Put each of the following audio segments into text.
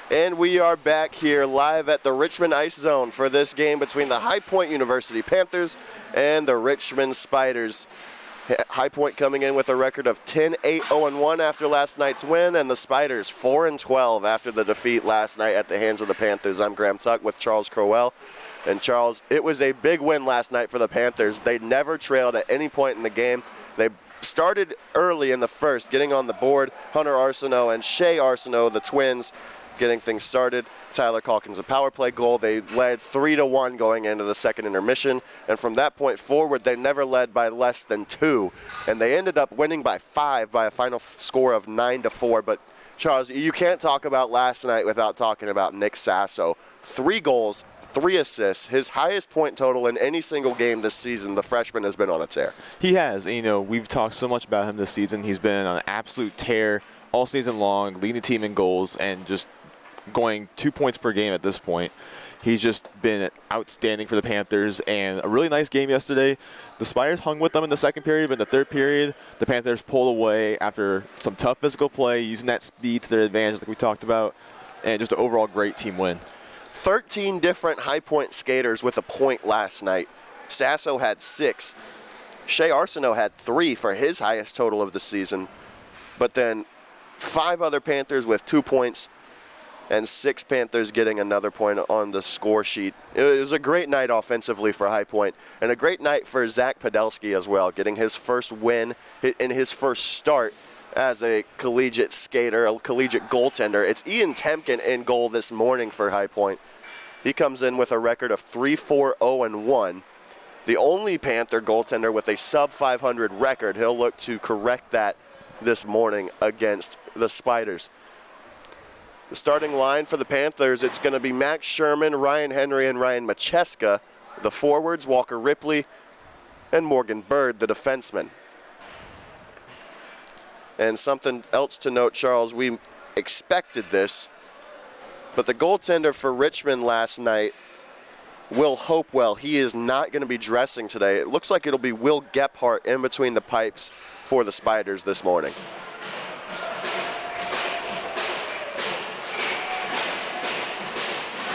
And we are back here live at the Richmond Ice Zone for this game between the High Point University Panthers and the Richmond Spiders. High Point coming in with a record of 10-8-0-1 after last night's win, and the Spiders 4-12 after the defeat last night at the hands of the Panthers. I'm Graham Tuck with Charles Crowell. And Charles, it was a big win last night for the Panthers. They never trailed at any point in the game. They started early in the first, getting on the board. Hunter Arsenault and Shea Arsenault, the twins, getting things started. Tyler Calkins, a power play goal. They led 3-1 going into the second intermission. And from that point forward, they never led by less than 2. And they ended up winning by 5 by a final score of 9-4. But Charles, you can't talk about last night without talking about Nick Sasso. 3 goals, 3 assists, his highest point total in any single game this season. The freshman has been on a tear. He has. You know, we've talked so much about him this season. He's been on an absolute tear all season long, leading the team in goals and just going 2 points per game at this point. He's just been outstanding for the Panthers, and a really nice game yesterday. The Spiders hung with them in the second period, but in the third period, the Panthers pulled away after some tough physical play, using that speed to their advantage like we talked about, and just an overall great team win. 13 different High Point skaters with a point last night. Sasso had 6. Shea Arsenault had 3 for his highest total of the season. But then 5 other Panthers with 2 points, and 6 Panthers getting another point on the score sheet. It was a great night offensively for High Point, and a great night for Zach Podolsky as well, getting his first win in his first start as a collegiate skater, a collegiate goaltender. It's Ian Temkin in goal this morning for High Point. He comes in with a record of 3-4-0-1. The only Panther goaltender with a sub-500 record. He'll look to correct that this morning against the Spiders. The starting line for the Panthers, it's going to be Max Sherman, Ryan Henry, and Ryan Macheska. The forwards, Walker Ripley and Morgan Bird, the defenseman. And something else to note, Charles, we expected this, but the goaltender for Richmond last night, Will Hopewell, he is not going to be dressing today. It looks like it'll be Will Gephardt in between the pipes for the Spiders this morning.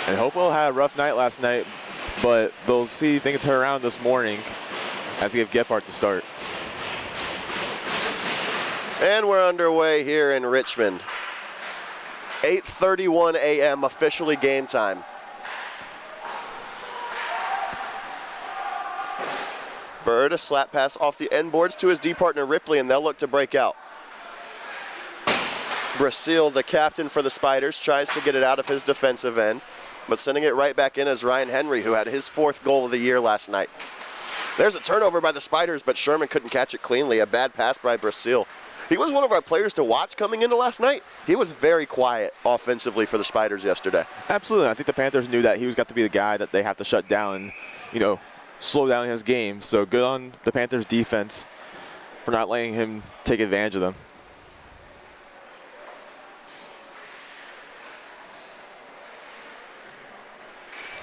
And Hopewell had a rough night last night, but they'll see things turn around this morning as they give Gephardt the start. And we're underway here in Richmond. 8:31 a.m. officially game time. Bird, a slap pass off the end boards to his D partner Ripley, and they'll look to break out. Brasil, the captain for the Spiders, tries to get it out of his defensive end, but sending it right back in is Ryan Henry, who had his 4th goal of the year last night. There's a turnover by the Spiders, but Sherman couldn't catch it cleanly. A bad pass by Brasil. He was one of our players to watch coming into last night. He was very quiet offensively for the Spiders yesterday. Absolutely. I think the Panthers knew that he was got to be the guy that they have to shut down and, slow down his game. So good on the Panthers defense for not letting him take advantage of them.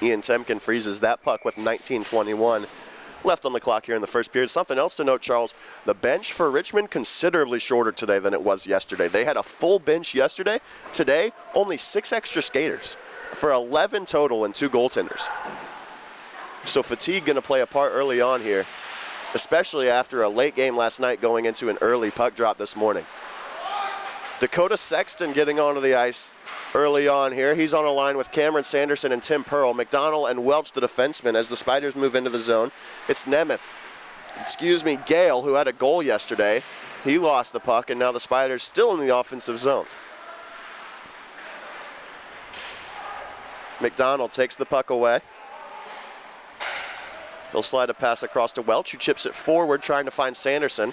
Ian Temkin freezes that puck with 19:21 left on the clock here in the first period. Something else to note, Charles, the bench for Richmond considerably shorter today than it was yesterday. They had a full bench yesterday. Today, only 6 extra skaters for 11 total and 2 goaltenders. So fatigue going to play a part early on here, especially after a late game last night going into an early puck drop this morning. Dakota Sexton getting onto the ice early on here. He's on a line with Cameron Sanderson and Tim Pearl. McDonald and Welch, the defensemen, as the Spiders move into the zone. It's Gale, who had a goal yesterday. He lost the puck, and now the Spiders still in the offensive zone. McDonald takes the puck away. He'll slide a pass across to Welch, who chips it forward, trying to find Sanderson.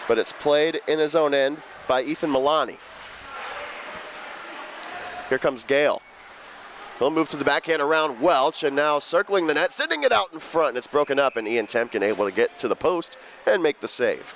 But it's played in his own end by Ethan Milani. Here comes Gale. He'll move to the backhand around Welch, and now circling the net, sending it out in front, and it's broken up, and Ian Temkin able to get to the post and make the save.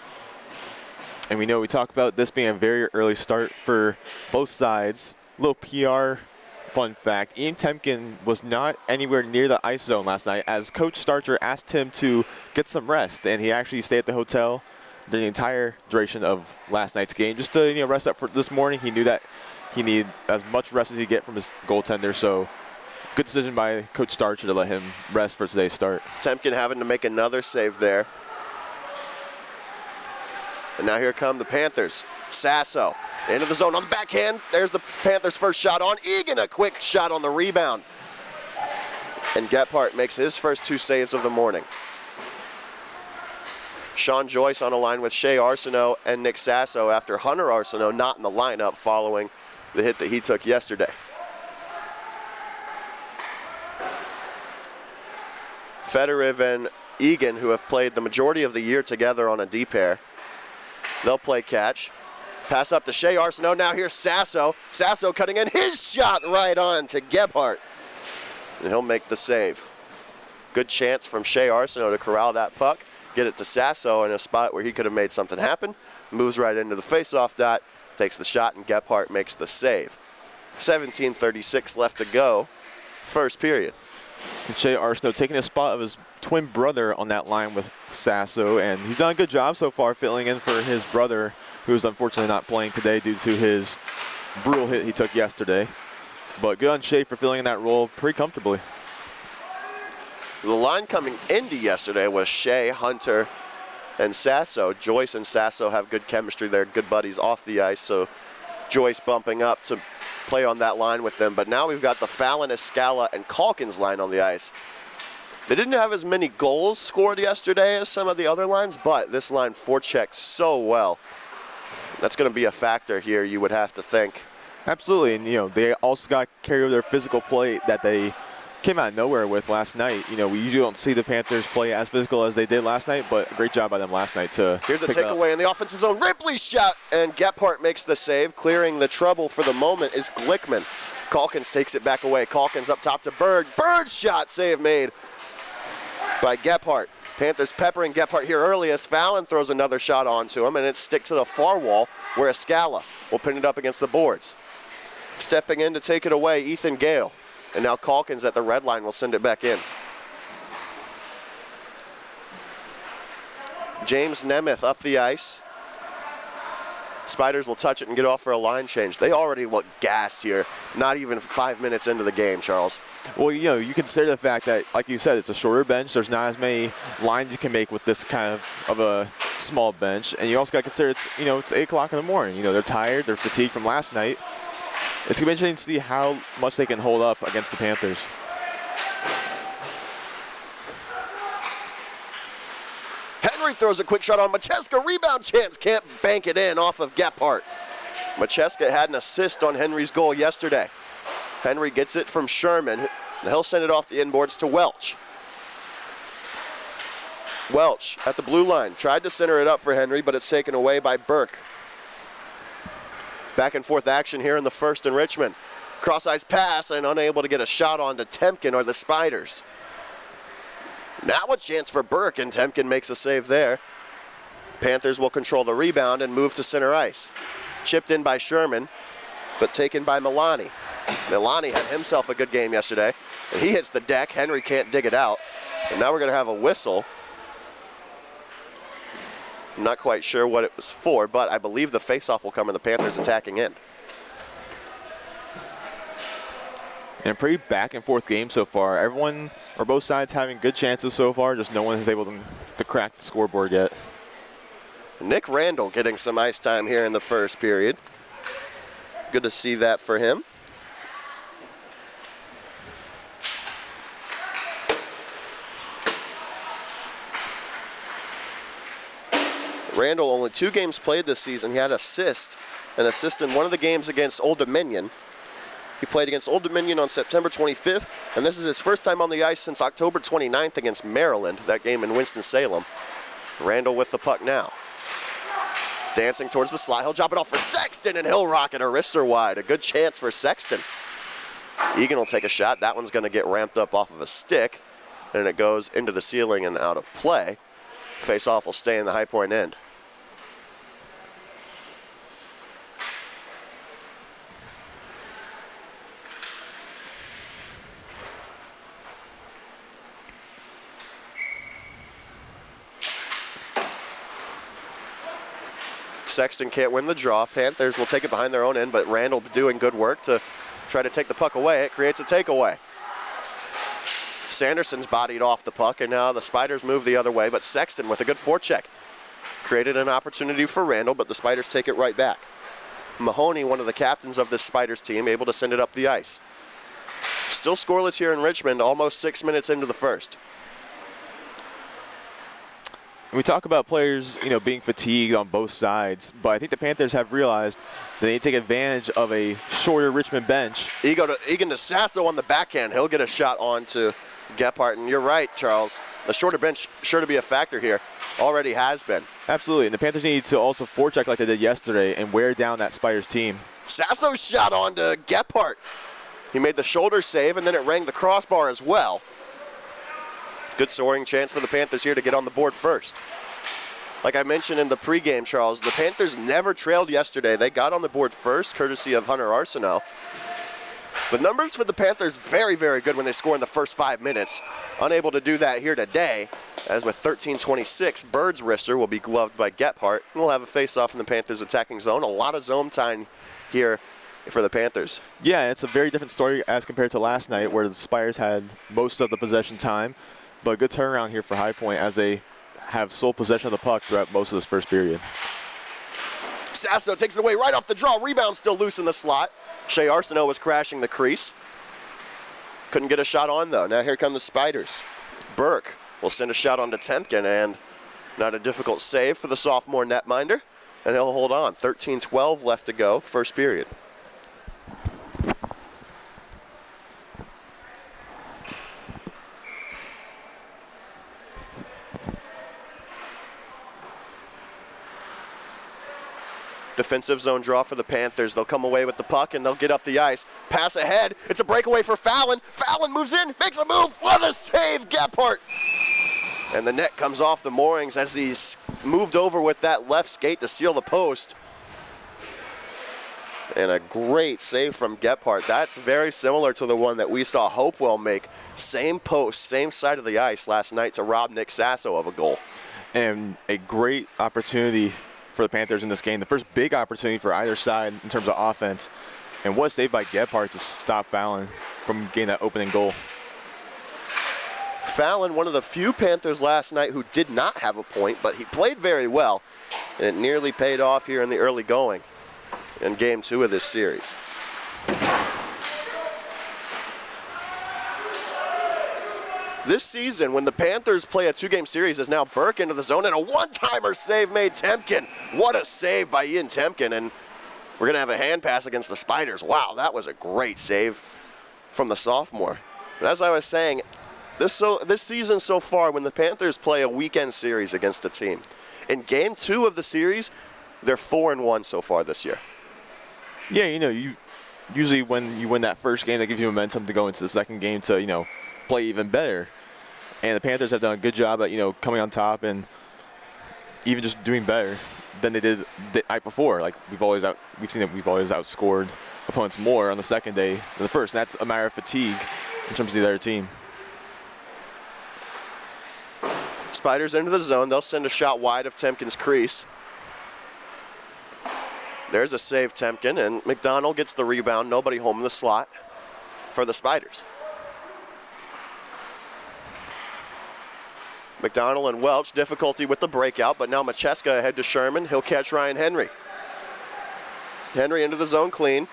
And we talk about this being a very early start for both sides. Little PR fun fact, Ian Temkin was not anywhere near the ice zone last night as Coach Starcher asked him to get some rest, and he actually stayed at the hotel the entire duration of last night's game just to rest up for this morning. He knew that he needed as much rest as he get from his goaltender. So good decision by Coach Starcher to let him rest for today's start. Temkin having to make another save there. And now here come the Panthers. Sasso into the zone on the backhand. There's the Panthers' first shot on Egan. A quick shot on the rebound. And Gephardt makes his first 2 saves of the morning. Sean Joyce on a line with Shea Arsenault and Nick Sasso after Hunter Arsenault not in the lineup following the hit that he took yesterday. Fedorov and Egan, who have played the majority of the year together on a D pair, they'll play catch. Pass up to Shea Arsenault. Now here's Sasso. Sasso cutting in his shot right on to Gephardt. And he'll make the save. Good chance from Shea Arsenault to corral that puck. Get it to Sasso in a spot where he could have made something happen. Moves right into the faceoff dot. Takes the shot and Gephardt makes the save. 17:36 left to go. First period. And Shea Arsenault taking a spot of his twin brother on that line with Sasso, and he's done a good job so far filling in for his brother, who is unfortunately not playing today due to his brutal hit he took yesterday. But good on Shea for filling in that role pretty comfortably. The line coming into yesterday was Shea, Hunter, and Sasso. Joyce and Sasso have good chemistry. They're good buddies off the ice, so Joyce bumping up to play on that line with them. But now we've got the Fallon, Escala, and Calkins line on the ice. They didn't have as many goals scored yesterday as some of the other lines, but this line forechecked so well. That's going to be a factor here, you would have to think. Absolutely, and they also got to carry over their physical play that they came out of nowhere with last night. We usually don't see the Panthers play as physical as they did last night, but great job by them last night to Here's a pick it up. takeaway in the offensive zone. Ripley's shot, and Gephardt makes the save. Clearing the trouble for the moment is Glickman. Calkins takes it back away. Calkins up top to Berg. Bird's shot, save made by Gephardt. Panthers peppering Gephardt here early as Fallon throws another shot onto him, and it sticks to the far wall where Escala will pin it up against the boards. Stepping in to take it away, Ethan Gale. And now Calkins at the red line will send it back in. James Nemeth up the ice. Spiders will touch it and get off for a line change. They already look gassed here, not even 5 minutes into the game, Charles. Well, you consider the fact that, like you said, it's a shorter bench. There's not as many lines you can make with this kind of a small bench. And you also got to consider it's 8 o'clock in the morning. They're tired, they're fatigued from last night. It's going to be interesting to see how much they can hold up against the Panthers. Henry throws a quick shot on Macheska. Rebound chance. Can't bank it in off of Gephardt. Macheska had an assist on Henry's goal yesterday. Henry gets it from Sherman, and he'll send it off the inboards to Welch. Welch at the blue line. Tried to center it up for Henry, but it's taken away by Burke. Back and forth action here in the first in Richmond. Cross-ice pass and unable to get a shot on to Temkin or the Spiders. Now a chance for Burke, and Temkin makes a save there. Panthers will control the rebound and move to center ice. Chipped in by Sherman, but taken by Milani. Milani had himself a good game yesterday, and he hits the deck. Henry can't dig it out. And now we're going to have a whistle. I'm not quite sure what it was for, but I believe the faceoff will come in the Panthers attacking end. And a pretty back and forth game so far. Everyone, or both sides, having good chances so far, just no one is able to crack the scoreboard yet. Nick Randall getting some ice time here in the first period. Good to see that for him. Randall, only 2 games played this season. He had an assist in one of the games against Old Dominion. He played against Old Dominion on September 25th, and this is his first time on the ice since October 29th against Maryland, that game in Winston-Salem. Randall with the puck now. Dancing towards the slot. He'll drop it off for Sexton, and he'll rocket a wrister wide. A good chance for Sexton. Egan will take a shot. That one's going to get ramped up off of a stick, and it goes into the ceiling and out of play. Face-off will stay in the High Point end. Sexton can't win the draw. Panthers will take it behind their own end, but Randall doing good work to try to take the puck away. It creates a takeaway. Sanderson's bodied off the puck, and now the Spiders move the other way, but Sexton with a good forecheck created an opportunity for Randall, but the Spiders take it right back. Mahoney, one of the captains of this Spiders team, able to send it up the ice. Still scoreless here in Richmond, almost 6 minutes into the first. We talk about players, being fatigued on both sides, but I think the Panthers have realized that they need to take advantage of a shorter Richmond bench. Egan DeSasso on the backhand. He'll get a shot on to Gephardt, and you're right, Charles. The shorter bench sure to be a factor here. Already has been. Absolutely, and the Panthers need to also forecheck like they did yesterday and wear down that Spiders team. Sasso's shot on to Gephardt. He made the shoulder save, and then it rang the crossbar as well. Good scoring chance for the Panthers here to get on the board first. Like I mentioned in the pregame, Charles, the Panthers never trailed yesterday. They got on the board first, courtesy of Hunter Arsenault. The numbers for the Panthers very, very good when they score in the first 5 minutes. Unable to do that here today, as with 13:26, Bird's wrister will be gloved by Gephardt. And we'll have a face-off in the Panthers' attacking zone. A lot of zone time here for the Panthers. Yeah, it's a very different story as compared to last night, where the Spiders had most of the possession time. But a good turnaround here for High Point as they have sole possession of the puck throughout most of this first period. Sasso takes it away right off the draw. Rebound still loose in the slot. Shea Arsenault was crashing the crease. Couldn't get a shot on, though. Now here come the Spiders. Burke will send a shot on to Temkin, and not a difficult save for the sophomore netminder. And he'll hold on. 13:12 left to go, first period. Defensive zone draw for the Panthers. They'll come away with the puck, and they'll get up the ice. Pass ahead. It's a breakaway for Fallon. Fallon moves in, makes a move. What a save, Gephardt. And the net comes off the moorings as he's moved over with that left skate to seal the post. And a great save from Gephardt. That's very similar to the one that we saw Hopewell make. Same post, same side of the ice last night to rob Nick Sasso of a goal. And a great opportunity for the Panthers in this game. The first big opportunity for either side in terms of offense. And what a save by Gephardt to stop Fallon from getting that opening goal. Fallon, one of the few Panthers last night who did not have a point, but he played very well. And it nearly paid off here in the early going in game 2 of this series. This season, when the Panthers play a 2-game series, is now Burke into the zone, and a one-timer save made Temkin. What a save by Ian Temkin, and we're going to have a hand pass against the Spiders. Wow, that was a great save from the sophomore. But as I was saying, this season so far, when the Panthers play a weekend series against a team, in game 2 of the series, they're 4-1 so far this year. Yeah, you usually when you win that first game, that gives you momentum to go into the second game to, play even better. And the Panthers have done a good job at, coming on top and even just doing better than they did the night before. Like we've seen that we've always outscored opponents more on the second day than the first. And that's a matter of fatigue in terms of the other team. Spiders into the zone. They'll send a shot wide of Temkin's crease. There's a save, Temkin, and McDonald gets the rebound. Nobody home in the slot for the Spiders. McDonald and Welch, difficulty with the breakout, but now Macheska ahead to Sherman. He'll catch Ryan Henry. Henry into the zone clean.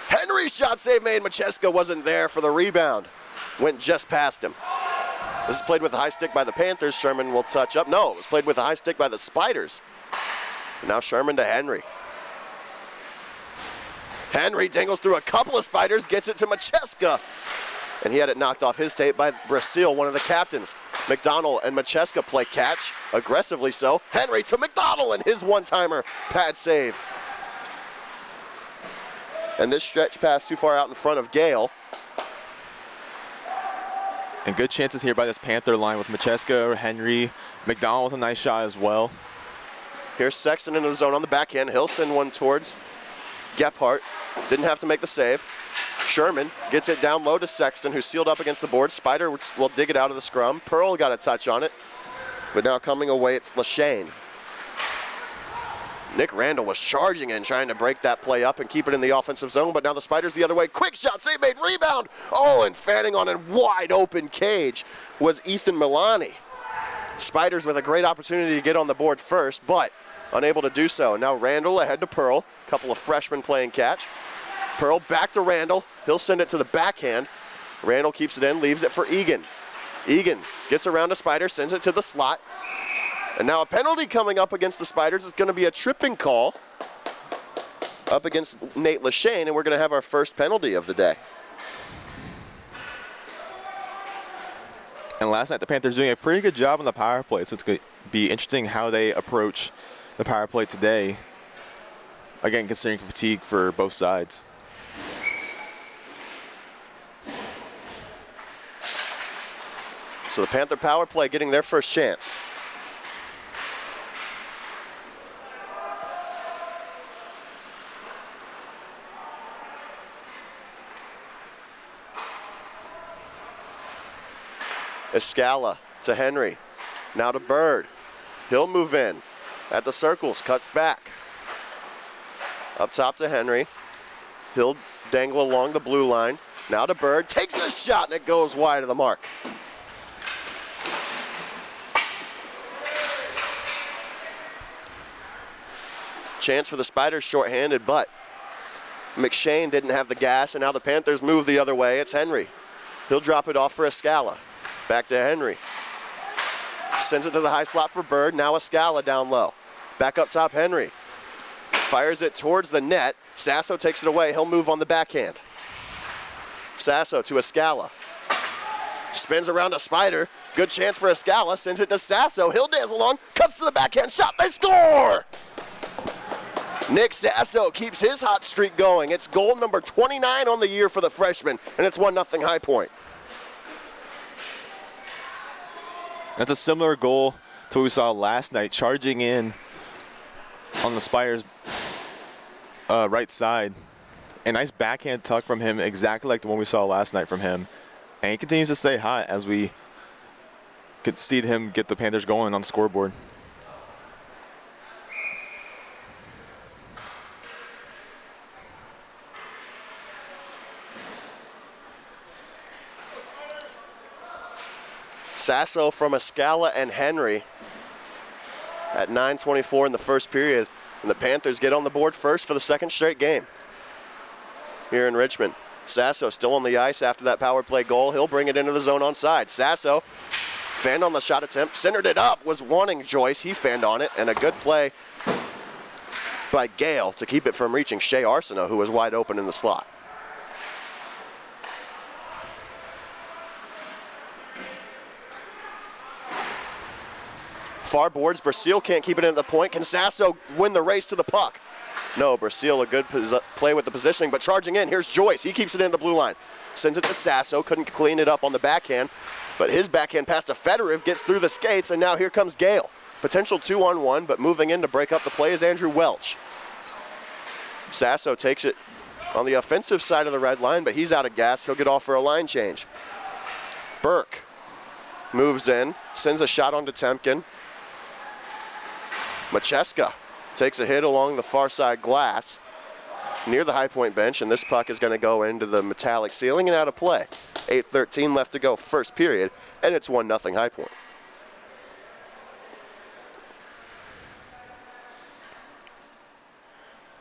Henry's shot save made. Macheska wasn't there for the rebound. Went just past him. This is played with a high stick by the Panthers. Sherman will touch up. No, it was played with a high stick by the Spiders. And now Sherman to Henry. Henry dangles through a couple of Spiders, gets it to Macheska. And he had it knocked off his tape by Brasil, one of the captains. McDonald and Macheska play catch, aggressively so. Henry to McDonald and his one-timer pad save. And this stretch pass too far out in front of Gale. And good chances here by this Panther line with Macheska, Henry, McDonald with a nice shot as well. Here's Sexton into the zone on the backhand. He'll send one towards Gephardt. Didn't have to make the save. Sherman gets it down low to Sexton, who's sealed up against the board. Spider will dig it out of the scrum. Pearl got a touch on it. But now coming away, it's Lashane. Nick Randall was charging in, trying to break that play up and keep it in the offensive zone, but now the Spiders the other way. Quick shot, save made, rebound. Oh, and fanning on a wide open cage was Ethan Milani. Spiders with a great opportunity to get on the board first, but unable to do so. Now Randall ahead to Pearl. A couple of freshmen playing catch. Pearl back to Randall. He'll send it to the backhand. Randall keeps it in, leaves it for Egan. Egan gets around to Spiders, sends it to the slot. And now a penalty coming up against the Spiders is going to be a tripping call up against Nate Lachane, and we're going to have our first penalty of the day. And last night, the Panthers doing a pretty good job on the power play, so it's going to be interesting how they approach the power play today. Again, considering fatigue for both sides. So the Panther power play getting their first chance. Escala to Henry. Now to Bird. He'll move in. At the circles, cuts back. Up top to Henry. He'll dangle along the blue line. Now to Bird. Takes a shot and it goes wide of the mark. Chance for the Spiders shorthanded, but McShane didn't have the gas, and now the Panthers move the other way. It's Henry. He'll drop it off for Escala. Back to Henry. Sends it to the high slot for Bird. Now Escala down low. Back up top, Henry. Fires it towards the net. Sasso takes it away. He'll move on the backhand. Sasso to Escala. Spins around a Spider. Good chance for Escala. Sends it to Sasso. He'll dance along. Cuts to the backhand shot. They score! Nick Sasso keeps his hot streak going. It's goal number 29 on the year for the freshman, and it's 1-0 High Point. That's a similar goal to what we saw last night, charging in on the Spiders' right side. A nice backhand tuck from him, exactly like the one we saw last night from him. And he continues to stay hot as we could see him get the Panthers going on the scoreboard. Sasso from Escala and Henry at 9:24 in the first period. And the Panthers get on the board first for the second straight game here in Richmond. Sasso still on the ice after that power play goal. He'll bring it into the zone onside. Sasso fanned on the shot attempt, centered it up, was wanting Joyce. He fanned on it, and a good play by Gale to keep it from reaching Shea Arsenault, who was wide open in the slot. Far boards, Brazil can't keep it in at the point. Can Sasso win the race to the puck? No, Brazil a good play with the positioning, but charging in, here's Joyce. He keeps it in the blue line. Sends it to Sasso, couldn't clean it up on the backhand, but his backhand pass to Fedorov gets through the skates, and now here comes Gale. Potential 2-on-1, but moving in to break up the play is Andrew Welch. Sasso takes it on the offensive side of the red line, but he's out of gas. He'll get off for a line change. Burke moves in, sends a shot onto Temkin. Macheska takes a hit along the far side glass near the High Point bench, and this puck is going to go into the metallic ceiling and out of play. 8:13 left to go first period, and it's 1-0 High Point.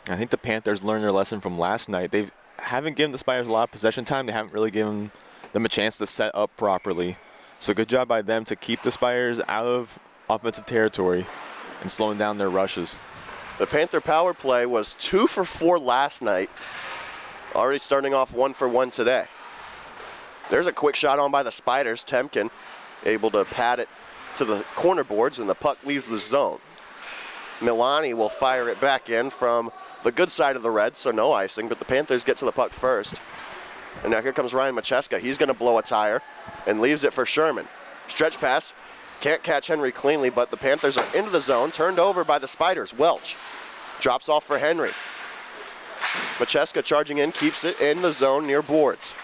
I think the Panthers learned their lesson from last night. They haven't given the Spiders a lot of possession time. They haven't really given them a chance to set up properly. So good job by them to keep the Spiders out of offensive territory and slowing down their rushes. The Panther power play was 2 for 4 last night, already starting off 1 for 1 today. There's a quick shot on by the Spiders. Temkin able to pad it to the corner boards, and the puck leaves the zone. Milani will fire it back in from the good side of the Reds, so no icing, but the Panthers get to the puck first. And now here comes Ryan Macheska. He's going to blow a tire and leaves it for Sherman. Stretch pass. Can't catch Henry cleanly, but the Panthers are into the zone, turned over by the Spiders. Welch drops off for Henry. Macheska charging in, keeps it in the zone near boards.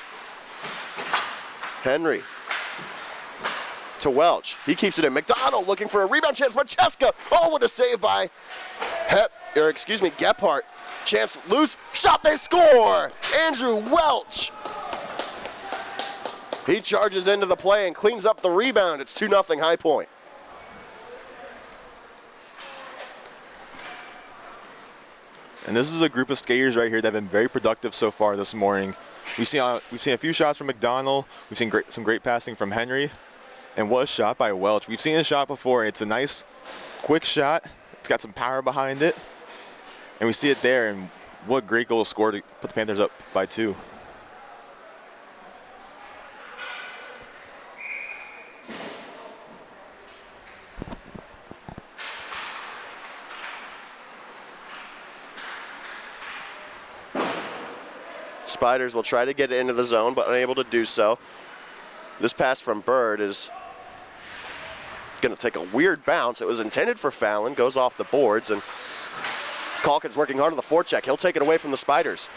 Henry to Welch. He keeps it in. McDonald looking for a rebound chance. Macheska, oh, with a save by Gephardt. Chance loose, shot, they score! Andrew Welch. He charges into the play and cleans up the rebound. It's 2-0 High Point. And this is a group of skaters right here that have been very productive so far this morning. We've seen a few shots from McDonald. We've seen some great passing from Henry. And what a shot by Welch. We've seen a shot before. It's a nice, quick shot. It's got some power behind it. And we see it there, and what a great goal scored to put the Panthers up by 2. Spiders will try to get it into the zone, but unable to do so. This pass from Bird is going to take a weird bounce. It was intended for Fallon, goes off the boards, and Calkins working hard on the forecheck. He'll take it away from the Spiders.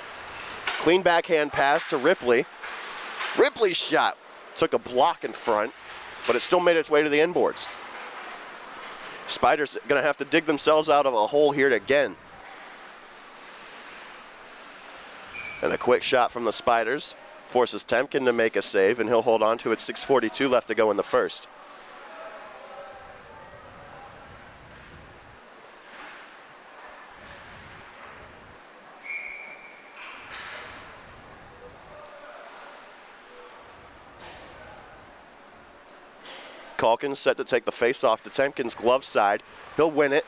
Clean backhand pass to Ripley. Ripley's shot took a block in front, but it still made its way to the inboards. Spiders going to have to dig themselves out of a hole here again. And a quick shot from the Spiders forces Temkin to make a save, and he'll hold on to it. 6:42 left to go in the first. Calkins set to take the face-off to Temkin's glove side. He'll win it.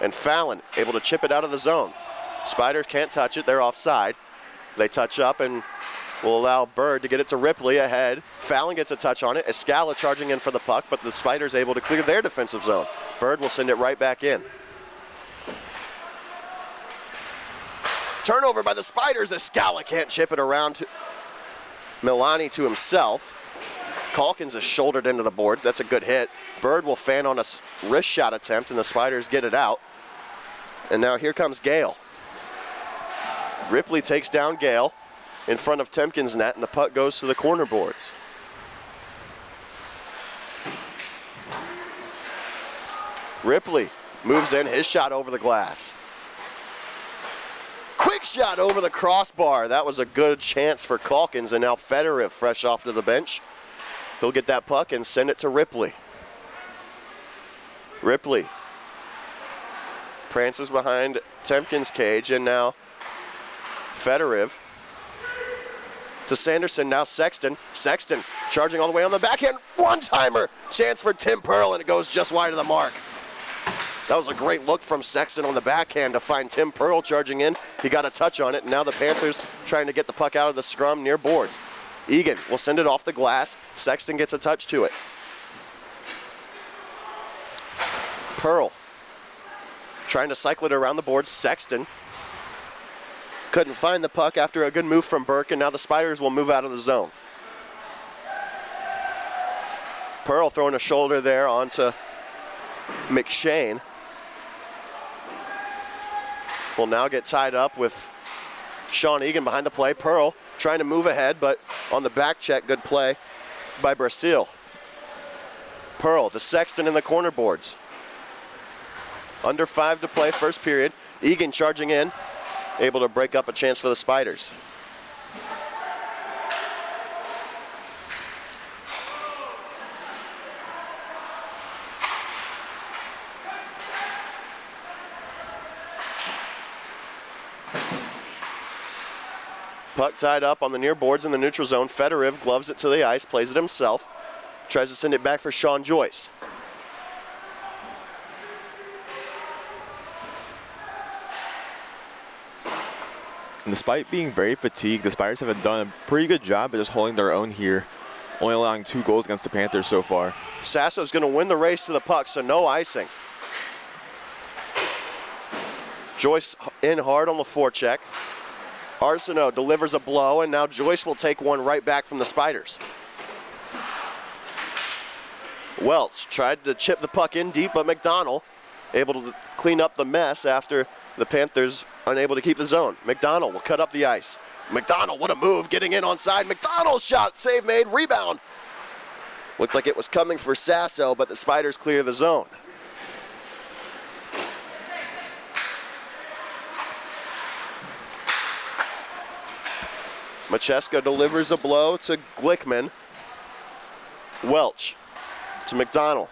And Fallon able to chip it out of the zone. Spiders can't touch it. They're offside. They touch up and will allow Bird to get it to Ripley ahead. Fallon gets a touch on it. Escala charging in for the puck, but the Spiders able to clear their defensive zone. Bird will send it right back in. Turnover by the Spiders. Escala can't chip it around to Milani to himself. Calkins is shouldered into the boards. That's a good hit. Bird will fan on a wrist shot attempt, and the Spiders get it out. And now here comes Gale. Ripley takes down Gale in front of Temkin's net, and the puck goes to the corner boards. Ripley moves in, his shot over the glass. Quick shot over the crossbar. That was a good chance for Calkins, and now Federer fresh off to the bench. He'll get that puck and send it to Ripley. Ripley prances behind Temkin's cage, and now Federiv to Sanderson, now Sexton. Sexton charging all the way on the backhand. One-timer. Chance for Tim Pearl, and it goes just wide of the mark. That was a great look from Sexton on the backhand to find Tim Pearl charging in. He got a touch on it, and now the Panthers trying to get the puck out of the scrum near boards. Egan will send it off the glass. Sexton gets a touch to it. Pearl trying to cycle it around the boards. Sexton couldn't find the puck after a good move from Burke, and now the Spiders will move out of the zone. Pearl throwing a shoulder there onto McShane. Will now get tied up with Sean Egan behind the play. Pearl trying to move ahead, but on the back check, good play by Brasil. Pearl to Sexton in the corner boards. Under 5 to play, first period. Egan charging in, able to break up a chance for the Spiders. Puck tied up on the near boards in the neutral zone. Federiv gloves it to the ice, plays it himself. Tries to send it back for Sean Joyce. And despite being very fatigued, the Spiders have done a pretty good job of just holding their own here, only allowing 2 goals against the Panthers so far. Sasso's going to win the race to the puck, so no icing. Joyce in hard on the forecheck. Arsenault delivers a blow, and now Joyce will take one right back from the Spiders. Welch tried to chip the puck in deep, but McDonald able to clean up the mess after the Panthers unable to keep the zone. McDonald will cut up the ice. McDonald, what a move, getting in onside. McDonald's shot, save made, rebound. Looked like it was coming for Sasso, but the Spiders clear the zone. Macheska delivers a blow to Glickman. Welch to McDonald.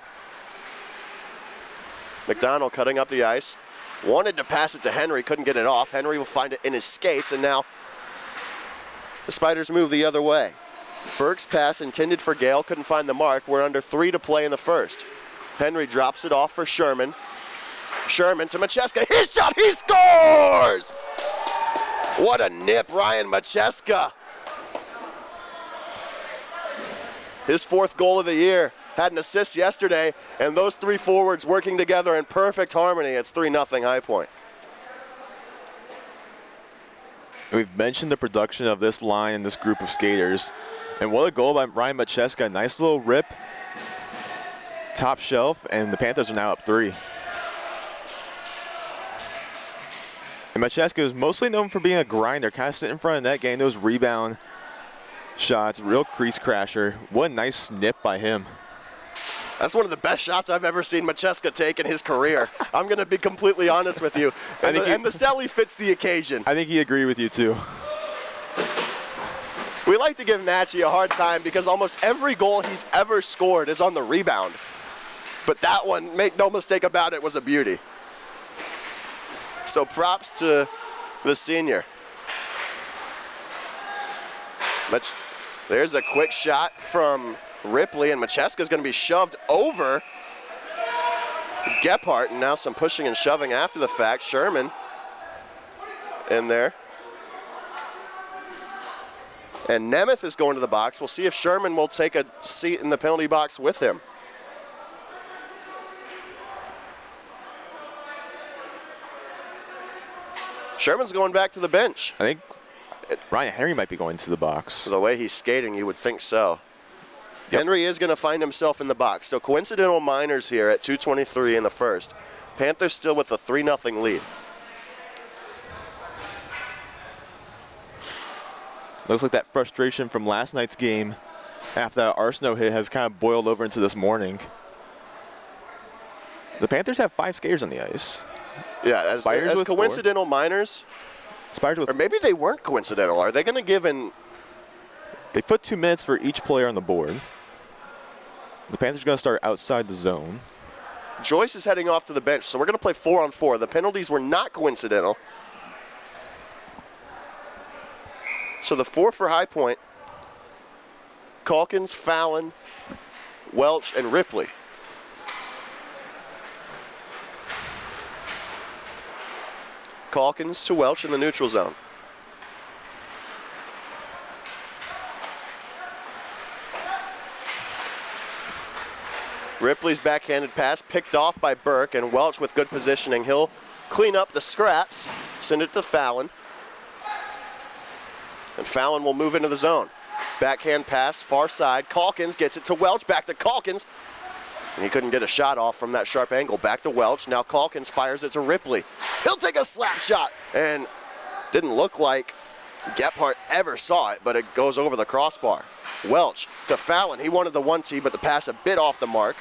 McDonald cutting up the ice. Wanted to pass it to Henry, couldn't get it off. Henry will find it in his skates, and now the Spiders move the other way. Burke's pass intended for Gale, couldn't find the mark. We're under 3 to play in the first. Henry drops it off for Sherman. Sherman to Macheska, his shot, he scores! What a nip, Ryan Macheska. His 4th goal of the year. Had an assist yesterday, and those 3 forwards working together in perfect harmony. It's 3-0 High Point. We've mentioned the production of this line and this group of skaters. And what a goal by Ryan Macheska. Nice little rip. Top shelf, and the Panthers are now up 3. And Macheska is mostly known for being a grinder, kind of sitting in front of net, getting those rebound shots. Real crease crasher. What a nice snip by him. That's one of the best shots I've ever seen Macheska take in his career. I'm going to be completely honest with you. And the celly fits the occasion. I think he agreed with you, too. We like to give Natchy a hard time because almost every goal he's ever scored is on the rebound. But that one, make no mistake about it, was a beauty. So props to the senior. There's a quick shot from Ripley, and Macheska's going to be shoved over Gephardt, and now some pushing and shoving after the fact. Sherman in there. And Nemeth is going to the box. We'll see if Sherman will take a seat in the penalty box with him. Sherman's going back to the bench. I think Ryan Henry might be going to the box. The way he's skating, you would think so. Yep. Henry is going to find himself in the box. So coincidental minors here at 2:23 in the first. Panthers still with a 3-0 lead. Looks like that frustration from last night's game after that Arsenault hit has kind of boiled over into this morning. The Panthers have 5 skaters on the ice. Yeah, as coincidental 4. Minors. Spiders with or maybe they weren't coincidental. Are they going to give in? They put 2 minutes for each player on the board. The Panthers are going to start outside the zone. Joyce is heading off to the bench, so we're going to play 4-on-4. The penalties were not coincidental. So the 4 for High Point: Calkins, Fallon, Welch, and Ripley. Calkins to Welch in the neutral zone. Ripley's backhanded pass picked off by Burke, and Welch with good positioning. He'll clean up the scraps, send it to Fallon. And Fallon will move into the zone. Backhand pass, far side. Calkins gets it to Welch, back to Calkins. And he couldn't get a shot off from that sharp angle. Back to Welch. Now Calkins fires it to Ripley. He'll take a slap shot. And didn't look like Gephardt ever saw it, but it goes over the crossbar. Welch to Fallon. He wanted the 1-T, but the pass a bit off the mark.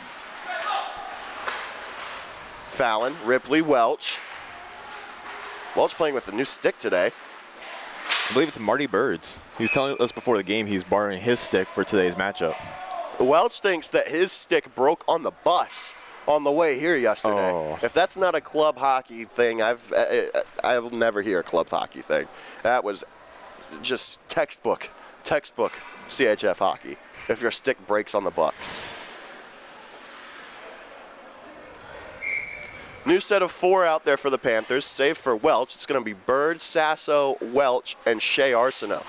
Fallon, Ripley, Welch. Welch playing with a new stick today. I believe it's Marty Birds. He was telling us before the game he's borrowing his stick for today's matchup. Welch thinks that his stick broke on the bus on the way here yesterday. Oh. If that's not a club hockey thing, I'll never hear a club hockey thing. That was just textbook CHF hockey, if your stick breaks on the bus. New set of 4 out there for the Panthers, save for Welch. It's going to be Bird, Sasso, Welch, and Shea Arsenault.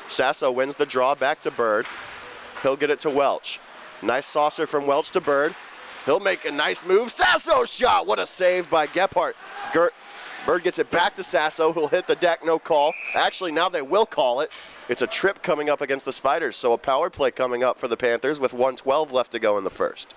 Sasso wins the draw, back to Bird. He'll get it to Welch. Nice saucer from Welch to Bird. He'll make a nice move. Sasso shot! What a save by Gephardt. Bird gets it back to Sasso, who'll hit the deck, no call. Actually, now they will call it. It's a trip coming up against the Spiders, so a power play coming up for the Panthers with 1:12 left to go in the first.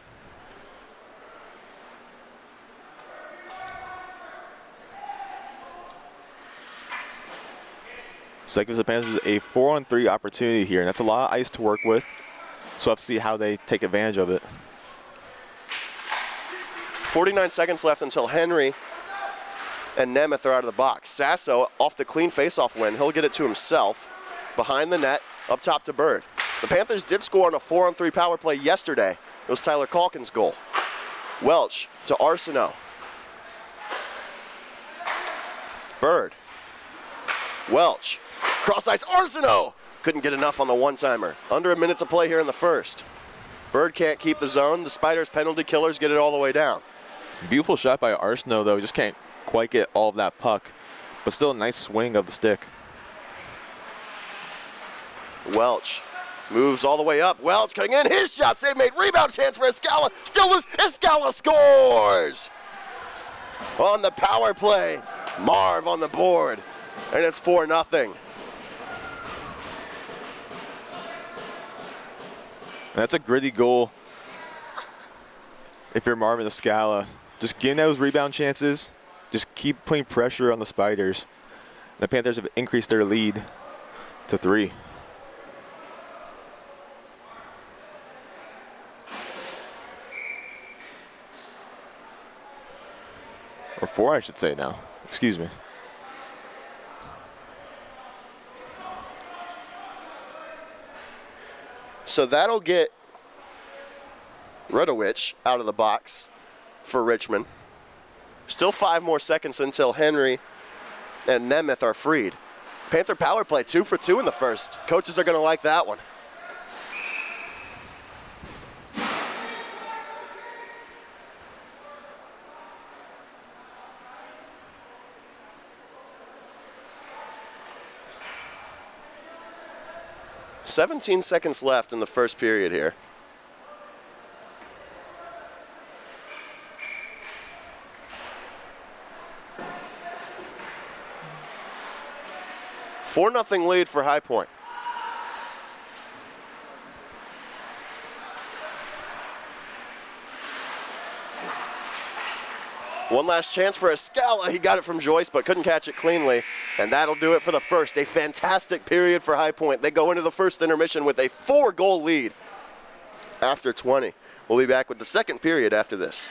So that gives the Panthers a 4-on-3 opportunity here, and that's a lot of ice to work with. So we'll have to see how they take advantage of it. 49 seconds left until Henry and Nemeth are out of the box. Sasso off the clean faceoff win. He'll get it to himself. behind the net, up top to Bird. The Panthers did score on a 4-on-3 power play yesterday. It was Tyler Calkin's goal. Welch to Arsenault. Bird. Welch. Cross ice, Arsenault! Couldn't get enough on the one-timer. Under a minute to play here in the first. Bird can't keep the zone. The Spiders' penalty killers get it all the way down. Beautiful shot by Arsenault, though. Just can't quite get all of that puck. But still a nice swing of the stick. Welch moves all the way up. Welch cutting in. His shot save made. Rebound chance for Escala. Still loose. Escala scores! On the power play. Marv on the board. And it's 4-0. That's a gritty goal. If you're Marvin Escala, just getting those rebound chances, just keep putting pressure on the Spiders. The Panthers have increased their lead to 3. Or 4, I should say now. Excuse me. So that'll get Rudowich out of the box for Richmond. Still 5 more seconds until Henry and Nemeth are freed. Panther power play, 2 for 2 in the first. Coaches are going to like that one. "17 seconds left in the first period here. Four nothing lead for High Point. One last chance for Escala. He got it from Joyce, but couldn't catch it cleanly. And that'll do it for the first. A fantastic period for High Point. They go into the first intermission with a 4-goal lead after 20. We'll be back with the second period after this.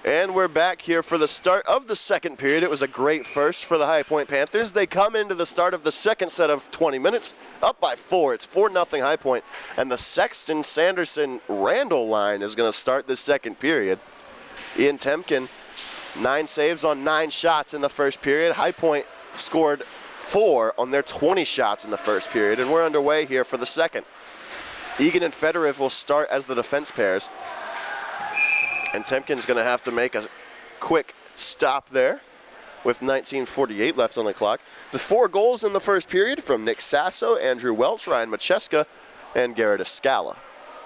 And we're back here for the start of the second period. It was a great first for the High Point Panthers. They come into the start of the second set of 20 minutes up by 4. It's 4-0 High Point. And the Sexton, Sanderson, Randall line is going to start the second period. Ian Temkin, 9 saves on 9 shots in the first period. High Point scored 4 on their 20 shots in the first period. And we're underway here for the second. Egan and Fedorov will start as the defense pairs. And Temkin's going to have to make a quick stop there with 19:48 left on the clock. The 4 goals in the first period from Nick Sasso, Andrew Welch, Ryan Macheska, and Garrett Escala.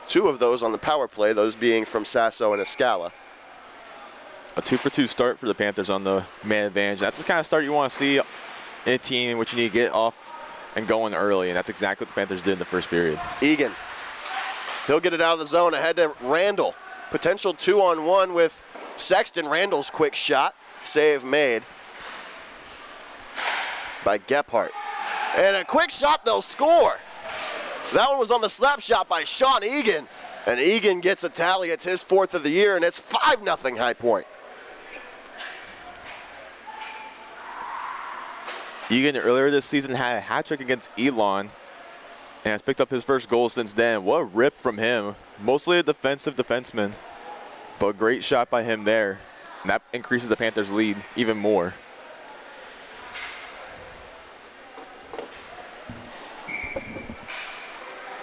2 of those on the power play, those being from Sasso and Escala. A 2-for-2 start for the Panthers on the man advantage. That's the kind of start you want to see in a team in which you need to get off and going early, and that's exactly what the Panthers did in the first period. Egan, he'll get it out of the zone ahead to Randall. Potential 2-on-1 with Sexton. Randall's quick shot. Save made by Gephardt. And a quick shot, they'll score. That one was on the slap shot by Sean Egan. And Egan gets a tally. It's his 4th of the year, and it's 5-0 High Point. Egan earlier this season had a hat trick against Elon and has picked up his first goal since then. What a rip from him. Mostly a defensive defenseman, but a great shot by him there. And that increases the Panthers' lead even more.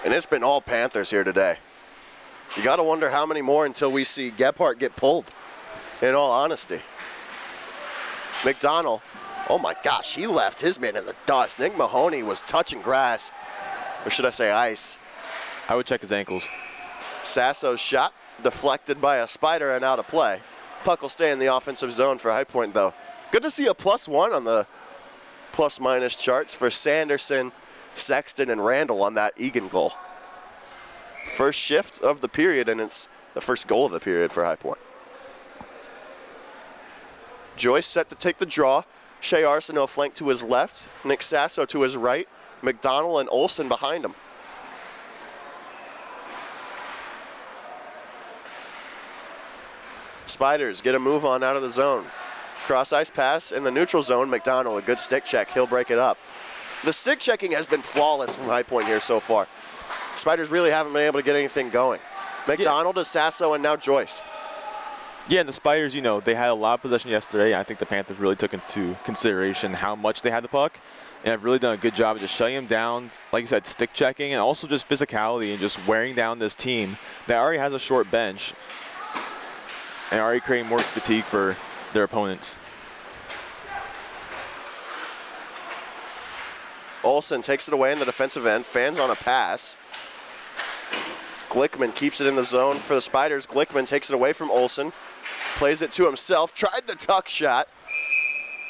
And it's been all Panthers here today. You got to wonder how many more until we see Gephardt get pulled, in all honesty. McDonald, oh my gosh, he left his man in the dust. Nick Mahoney was touching grass, or should I say ice. I would check his ankles. Sasso's shot deflected by a Spider and out of play. Puck will stay in the offensive zone for High Point, though. Good to see a +1 on the plus-minus charts for Sanderson, Sexton, and Randall on that Egan goal. First shift of the period, and it's the first goal of the period for High Point. Joyce set to take the draw. Shea Arsenault flank to his left. Nick Sasso to his right. McDonald and Olsen behind him. Spiders get a move on out of the zone. Cross ice pass in the neutral zone. McDonald, a good stick check. He'll break it up. The stick checking has been flawless from High Point here so far. Spiders really haven't been able to get anything going. McDonald to Sasso and now Joyce. Yeah, and the Spiders, you know, they had a lot of possession yesterday. I think the Panthers really took into consideration how much they had the puck, and have really done a good job of just shutting them down, like you said, stick checking, and also just physicality and just wearing down this team that already has a short bench and already creating more fatigue for their opponents. Olsen takes it away in the defensive end, fans on a pass. Glickman keeps it in the zone for the Spiders. Glickman takes it away from Olsen, plays it to himself, tried the tuck shot,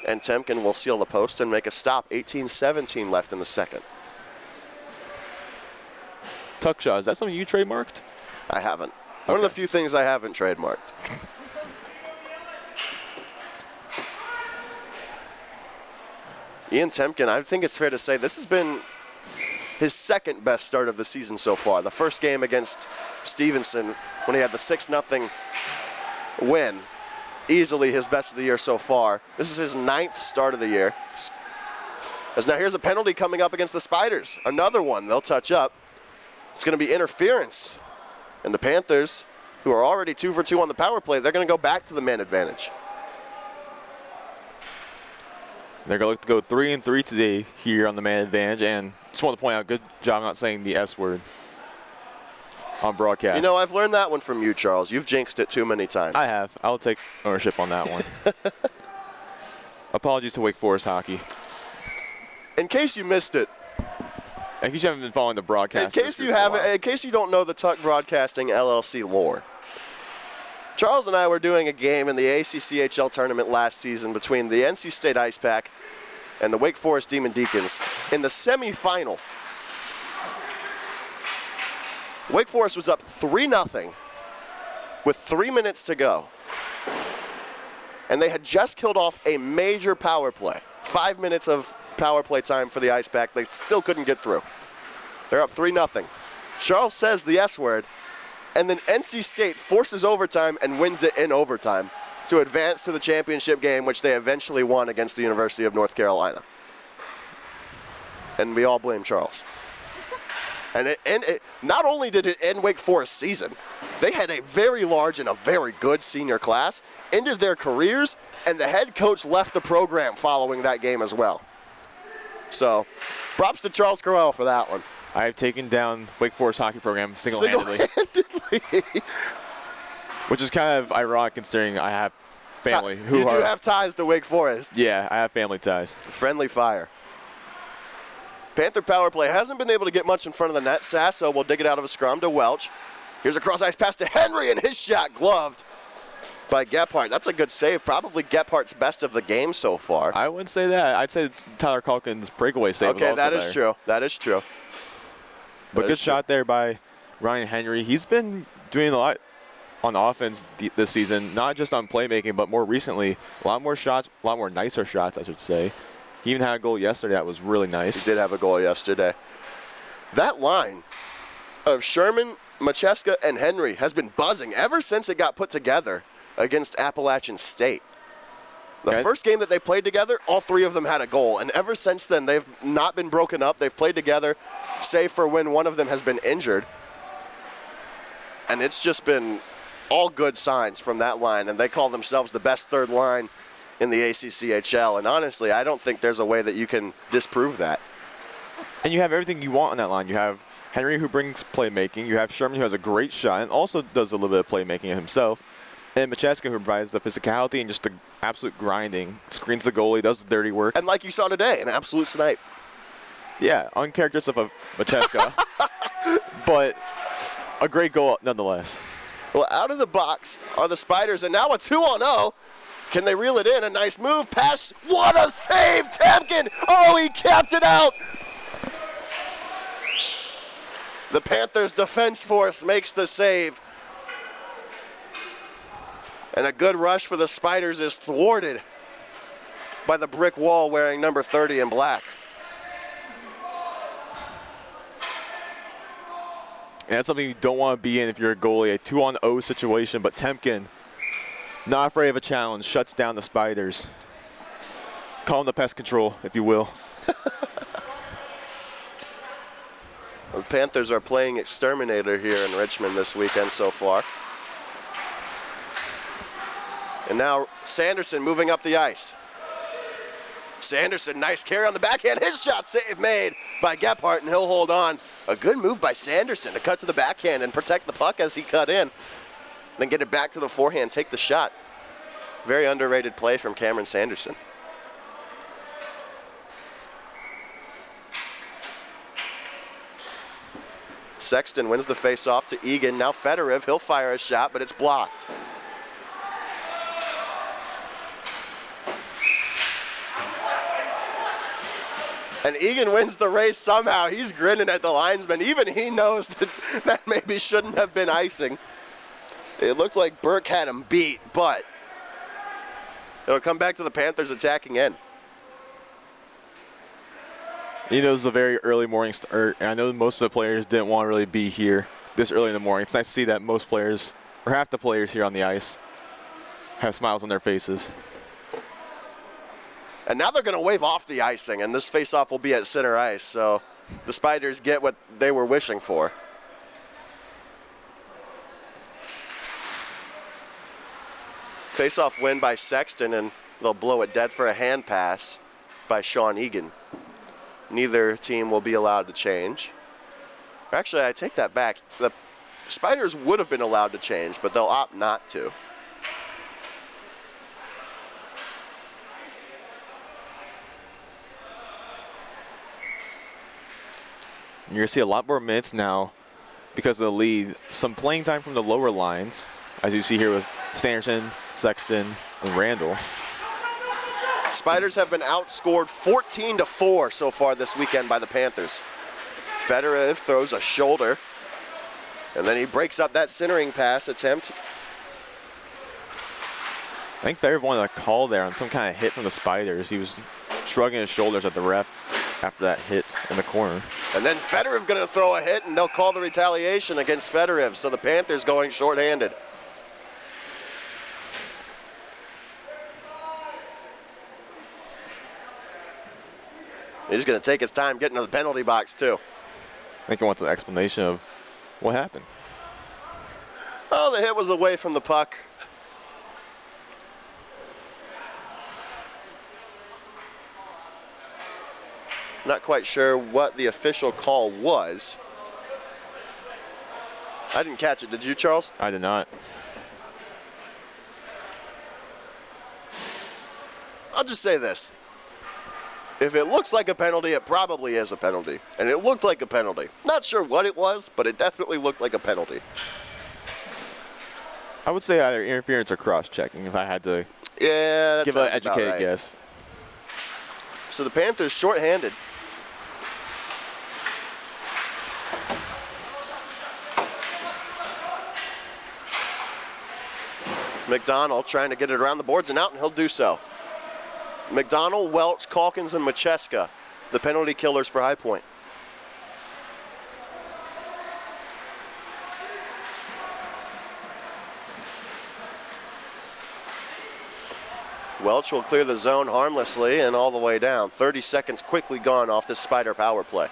and Temkin will seal the post and make a stop. 18-17 left in the second. Tuck shot, is that something you trademarked? I haven't. One of the few things I haven't trademarked. Ian Temkin, I think it's fair to say this has been his second best start of the season so far. The first game against Stevenson when he had the 6-0 win, easily his best of the year so far. This is his 9th start of the year. As now here's a penalty coming up against the Spiders. Another one, they'll touch up. It's going to be interference. And the Panthers, who are already 2 for 2 on the power play, they're going to go back to the man advantage. They're going to look to go 3-3 today here on the man advantage. And just want to point out, good job not saying the S word on broadcast. You know, I've learned that one from you, Charles. You've jinxed it too many times. I have. I'll take ownership on that one. Apologies to Wake Forest hockey. In case you missed it. In case you haven't been following the broadcast. In case you don't know the Tuck Broadcasting LLC lore. Charles and I were doing a game in the ACCHL tournament last season between the NC State Ice Pack and the Wake Forest Demon Deacons in the semifinal. Wake Forest was up 3-0 with 3 minutes to go. And they had just killed off a major power play. 5 minutes of power play time for the Ice Pack. They still couldn't get through. They're up 3-0. Charles says the S word, and then NC State forces overtime and wins it in overtime. to advance to the championship game, which they eventually won against the University of North Carolina. And we all blame Charles. And not only did it end Wake Forest's season, they had a very large and a very good senior class, ended their careers, and the head coach left the program following that game as well. So, props to Charles Crowell for that one. I've taken down Wake Forest hockey program single-handedly. Which is kind of ironic considering I have family who You do have ties to Wake Forest. Yeah, I have family ties. Friendly fire. Panther power play hasn't been able to get much in front of the net. Sasso will dig it out of a scrum to Welch. Here's a cross-ice pass to Henry, and his shot gloved by Gephardt. That's a good save. Probably Gephardt's best of the game so far. I wouldn't say that. I'd say it's Tyler Calkins' breakaway save. Okay, was also that is true. That is true. But good shot there by Ryan Henry. He's been doing a lot on offense this season, not just on playmaking, but more recently, a lot more shots, a lot more nicer shots, I should say. He even had a goal yesterday that was really nice. He did have a goal yesterday. That line of Sherman, Macheska, and Henry has been buzzing ever since it got put together against Appalachian State. The first game that they played together, all three of them had a goal. And ever since then, they've not been broken up. They've played together, save for when one of them has been injured. And it's just been all good signs from that line. And they call themselves the best third line in the ACCHL. And honestly, I don't think there's a way that you can disprove that. And you have everything you want on that line. You have Henry, who brings playmaking. You have Sherman, who has a great shot and also does a little bit of playmaking himself. And Macheska, who provides the physicality and just the absolute grinding, screens the goalie, does the dirty work. And like you saw today, an absolute snipe. Yeah, uncharacteristic of Macheska, but a great goal nonetheless. Well, out of the box are the Spiders, and now a 2-on-0. Can they reel it in? A nice move. Pass. What a save, Temkin. Oh, he capped it out. The Panthers defense force makes the save. And a good rush for the Spiders is thwarted by the brick wall wearing number 30 in black. And that's something you don't want to be in if you're a goalie, a 2-on-0 situation. But Temkin, not afraid of a challenge, shuts down the Spiders. Call him the pest control, if you will. The Panthers are playing exterminator here in Richmond this weekend so far. And now Sanderson moving up the ice. Sanderson, nice carry on the backhand. His shot save made by Gephardt, and he'll hold on. A good move by Sanderson to cut to the backhand and protect the puck as he cut in. Then get it back to the forehand, take the shot. Very underrated play from Cameron Sanderson. Sexton wins the face-off to Egan. Now Fedorov, he'll fire a shot, but it's blocked. And Egan wins the race somehow. He's grinning at the linesman. Even he knows that maybe shouldn't have been icing. It looked like Burke had him beat, but it'll come back to the Panthers attacking end. You know, it was a very early morning start. I know most of the players didn't want to really be here this early in the morning. It's nice to see that most players, or half the players here on the ice, have smiles on their faces. And now they're going to wave off the icing, and this face-off will be at center ice. So the Spiders get what they were wishing for. Face-off win by Sexton, and they'll blow it dead for a hand pass by Sean Egan. Neither team will be allowed to change. Actually, I take that back. The Spiders would have been allowed to change, but they'll opt not to. You're going to see a lot more minutes now because of the lead. Some playing time from the lower lines, as you see here with Sanderson, Sexton, and Randall. Spiders have been outscored 14-4 so far this weekend by the Panthers. Fedorov throws a shoulder, and then he breaks up that centering pass attempt. I think Fedorov wanted a call there on some kind of hit from the Spiders. He was shrugging his shoulders at the ref after that hit in the corner. And then Fedorov going to throw a hit, and they'll call the retaliation against Fedorov, so the Panthers going shorthanded. He's going to take his time getting to the penalty box, too. I think he wants an explanation of what happened. Oh, the hit was away from the puck. Not quite sure what the official call was. I didn't catch it. Did you, Charles? I did not. I'll just say this. If it looks like a penalty, it probably is a penalty. And it looked like a penalty. Not sure what it was, but it definitely looked like a penalty. I would say either interference or cross-checking if I had to give an educated guess. So the Panthers shorthanded. McDonald trying to get it around the boards and out, and he'll do so. McDonald, Welch, Calkins, and Macheska, the penalty killers for High Point. Welch will clear the zone harmlessly and all the way down. 30 seconds quickly gone off the Spider power play.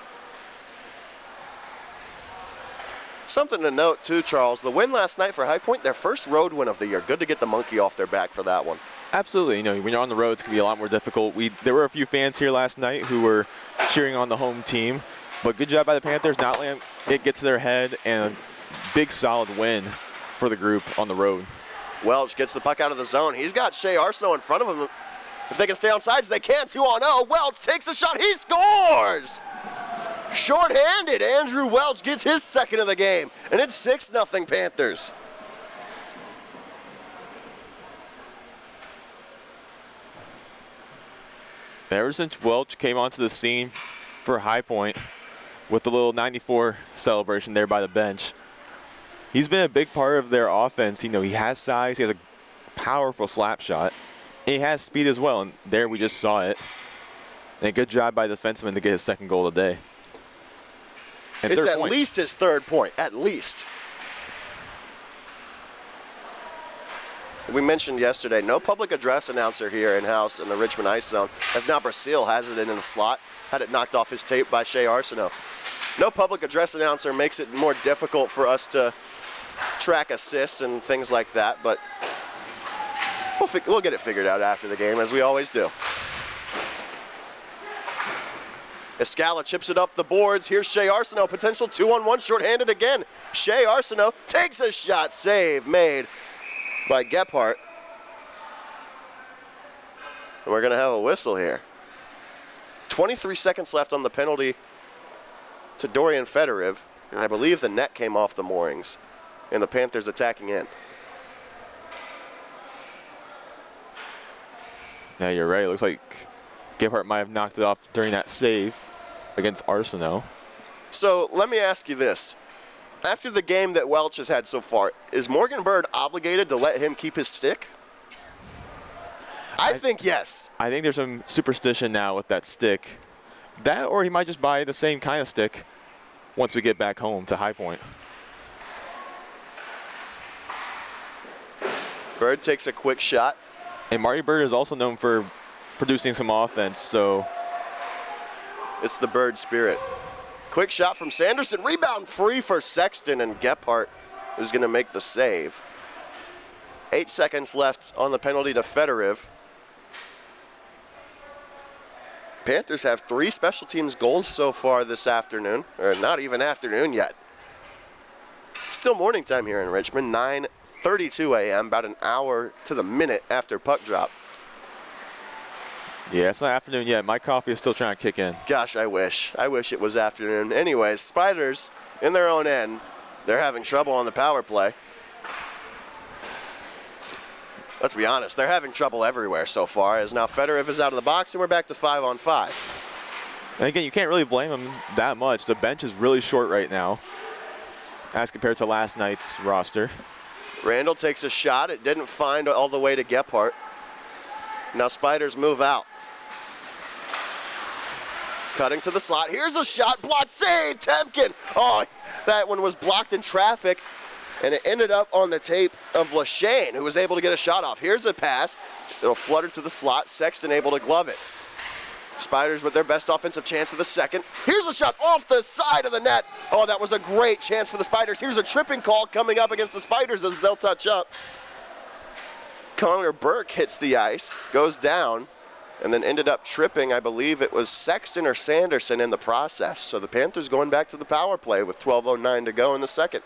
Something to note too, Charles, the win last night for High Point, their first road win of the year. Good to get the monkey off their back for that one. Absolutely. You know, when you're on the road, it's going to be a lot more difficult. There were a few fans here last night who were cheering on the home team, but good job by the Panthers not letting it get to their head, and a big solid win for the group on the road. Welch gets the puck out of the zone. He's got Shea Arsenault in front of him. If they can stay on sides, they can. 2-on-0. Welch takes a shot. He scores! Short-handed, Andrew Welch gets his second of the game, and it's 6-0 Panthers. Ever since Welch came onto the scene for High Point with the little 94 celebration there by the bench, he's been a big part of their offense. You know, he has size, he has a powerful slap shot, and he has speed as well, and there we just saw it. And a good job by the defenseman to get his second goal of the day. And it's at least his third point, at least. We mentioned yesterday, no public address announcer here in-house in the Richmond Ice Zone, as now Brasil has it in the slot, had it knocked off his tape by Shea Arsenault. No public address announcer makes it more difficult for us to track assists and things like that, but we'll get it figured out after the game, as we always do. Escala chips it up the boards. Here's Shea Arsenault, potential 2-on-1, shorthanded again. Shea Arsenault takes a shot, save made by Gephardt. And we're going to have a whistle here. 23 seconds left on the penalty to Dorian Fedorov, and I believe the net came off the moorings in the Panthers' attacking end. Yeah, you're right. It looks like Gephardt might have knocked it off during that save against Arsenault. So let me ask you this. After the game that Welch has had so far, is Morgan Bird obligated to let him keep his stick? I think yes. I think there's some superstition now with that stick. That, or he might just buy the same kind of stick once we get back home to High Point. Bird takes a quick shot. And Marty Bird is also known for producing some offense, so it's the Bird spirit. Quick shot from Sanderson, rebound free for Sexton, and Gephardt is going to make the save. 8 seconds left on the penalty to Fedorov. Panthers have 3 special teams goals so far this afternoon, or not even afternoon yet. Still morning time here in Richmond, 9:32 a.m., about an hour to the minute after puck drop. Yeah, it's not afternoon yet. My coffee is still trying to kick in. Gosh, I wish. I wish it was afternoon. Anyways, Spiders in their own end. They're having trouble on the power play. Let's be honest, they're having trouble everywhere so far, as now Fedorov is out of the box and we're back to 5-on-5. And again, you can't really blame them that much. The bench is really short right now as compared to last night's roster. Randall takes a shot. It didn't find all the way to Gephardt. Now Spiders move out. Cutting to the slot. Here's a shot. Blocked. Save. Temkin. Oh, that one was blocked in traffic, and it ended up on the tape of Lashane, who was able to get a shot off. Here's a pass. It'll flutter to the slot. Sexton able to glove it. Spiders with their best offensive chance of the second. Here's a shot off the side of the net. Oh, that was a great chance for the Spiders. Here's a tripping call coming up against the Spiders as they'll touch up. Connor Burke hits the ice, goes down, and then ended up tripping. I believe it was Sexton or Sanderson in the process. So the Panthers going back to the power play with 12:09 to go in the second.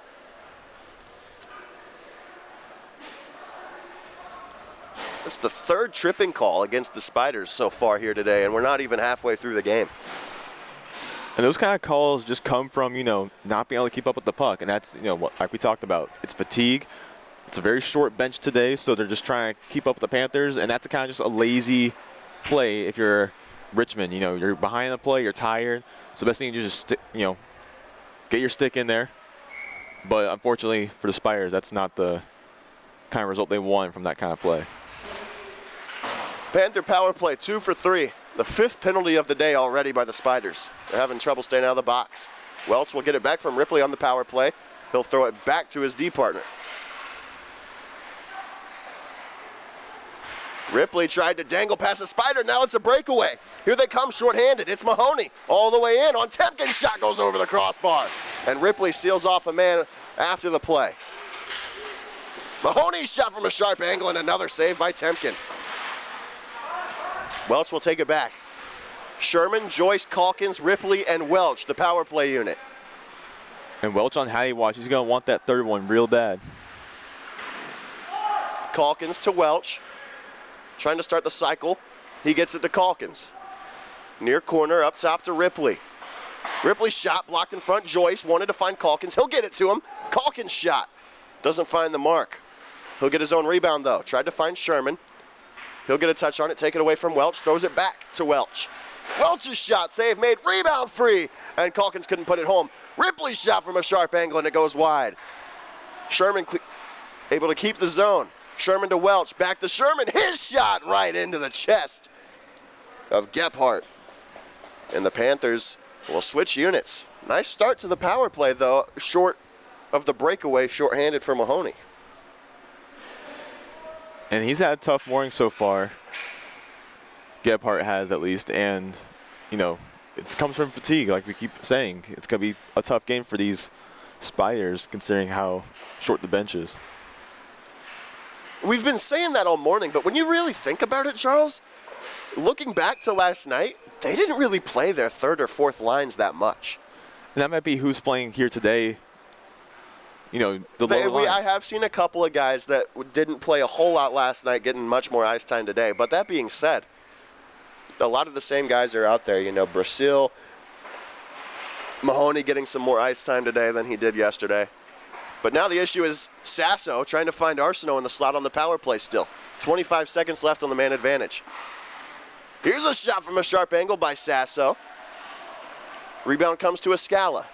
It's the third tripping call against the Spiders so far here today, and we're not even halfway through the game. And those kind of calls just come from, not being able to keep up with the puck. And that's, like we talked about, it's fatigue. It's a very short bench today, so they're just trying to keep up with the Panthers. And that's kind of just a lazy play if you're Richmond. You're behind the play, you're tired. So the best thing you do is just, get your stick in there. But unfortunately for the Spiders, that's not the kind of result they want from that kind of play. Panther power play 2 for 3. The 5th penalty of the day already by the Spiders. They're having trouble staying out of the box. Welch will get it back from Ripley on the power play. He'll throw it back to his D partner. Ripley tried to dangle past the Spider. Now it's a breakaway. Here they come shorthanded. It's Mahoney all the way in on Temkin's shot goes over the crossbar. And Ripley seals off a man after the play. Mahoney's shot from a sharp angle and another save by Temkin. Welch will take it back. Sherman, Joyce, Calkins, Ripley, and Welch, the power play unit. And Welch on Hattie watch. He's going to want that third one real bad. Calkins to Welch. Trying to start the cycle. He gets it to Calkins. Near corner, up top to Ripley. Ripley's shot blocked in front. Joyce wanted to find Calkins. He'll get it to him. Calkins' shot doesn't find the mark. He'll get his own rebound, though. Tried to find Sherman. He'll get a touch on it, take it away from Welch, throws it back to Welch. Welch's shot, save made, rebound free, and Calkins couldn't put it home. Ripley's shot from a sharp angle, and it goes wide. Sherman able to keep the zone. Sherman to Welch, back to Sherman, his shot right into the chest of Gephardt. And the Panthers will switch units. Nice start to the power play, though, short of the breakaway, shorthanded for Mahoney. And he's had a tough morning so far. Gephardt has, at least. And, it comes from fatigue, like we keep saying. It's going to be a tough game for these Spiders, considering how short the bench is. We've been saying that all morning, but when you really think about it, Charles, looking back to last night, they didn't really play their third or fourth lines that much. And that might be who's playing here today. I have seen a couple of guys that didn't play a whole lot last night getting much more ice time today. But that being said, a lot of the same guys are out there. Brasil, Mahoney getting some more ice time today than he did yesterday. But now the issue is Sasso trying to find Arsenault in the slot on the power play still. 25 seconds left on the man advantage. Here's a shot from a sharp angle by Sasso. Rebound comes to Escala.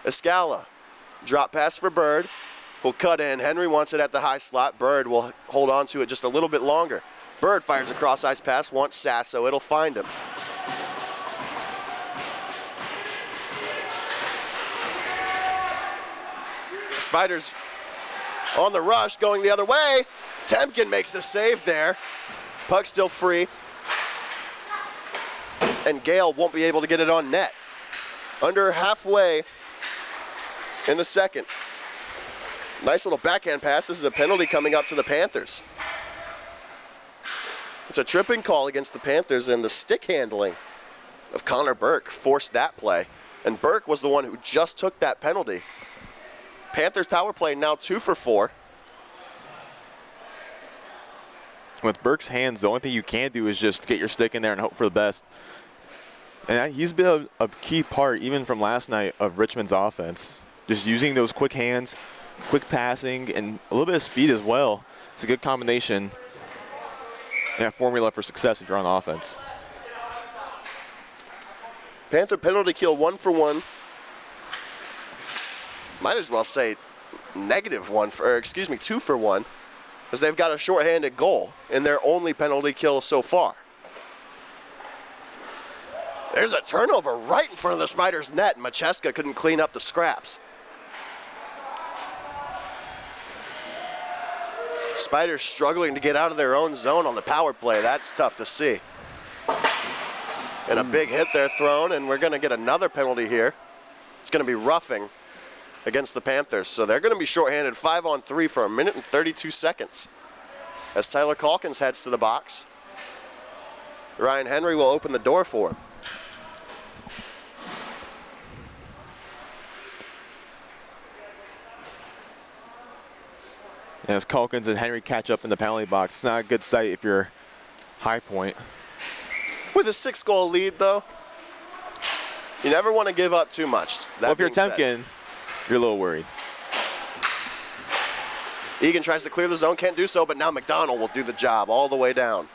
Escala. Drop pass for Bird. Will cut in. Henry wants it at the high slot. Bird will hold on to it just a little bit longer. Bird fires a cross ice pass. Wants Sasso. It'll find him. Spiders on the rush going the other way. Temkin makes a save there. Puck still free. And Gale won't be able to get it on net. Under halfway in the second. Nice little backhand pass. This is a penalty coming up to the Panthers. It's a tripping call against the Panthers, and the stick handling of Connor Burke forced that play. And Burke was the one who just took that penalty. Panthers power play now 2 for 4. With Burke's hands, the only thing you can do is just get your stick in there and hope for the best. And he's been a key part, even from last night, of Richmond's offense. Just using those quick hands, quick passing, and a little bit of speed as well. It's a good combination and a formula for success if you're on offense. Panther penalty kill 1 for 1. Might as well say -2 for 1, as they've got a shorthanded goal in their only penalty kill so far. There's a turnover right in front of the Spiders' net, and Macheska couldn't clean up the scraps. Spiders struggling to get out of their own zone on the power play. That's tough to see. And a big hit there thrown, and we're going to get another penalty here. It's going to be roughing against the Panthers. So they're going to be shorthanded 5-on-3 for 1 minute and 32 seconds. As Tyler Calkins heads to the box, Ryan Henry will open the door for him. As Calkins and Henry catch up in the penalty box, it's not a good sight if you're High Point. With a 6-goal lead, though, you never want to give up too much. Well, if you're Temkin, you're a little worried. Egan tries to clear the zone, can't do so, but now McDonald will do the job all the way down.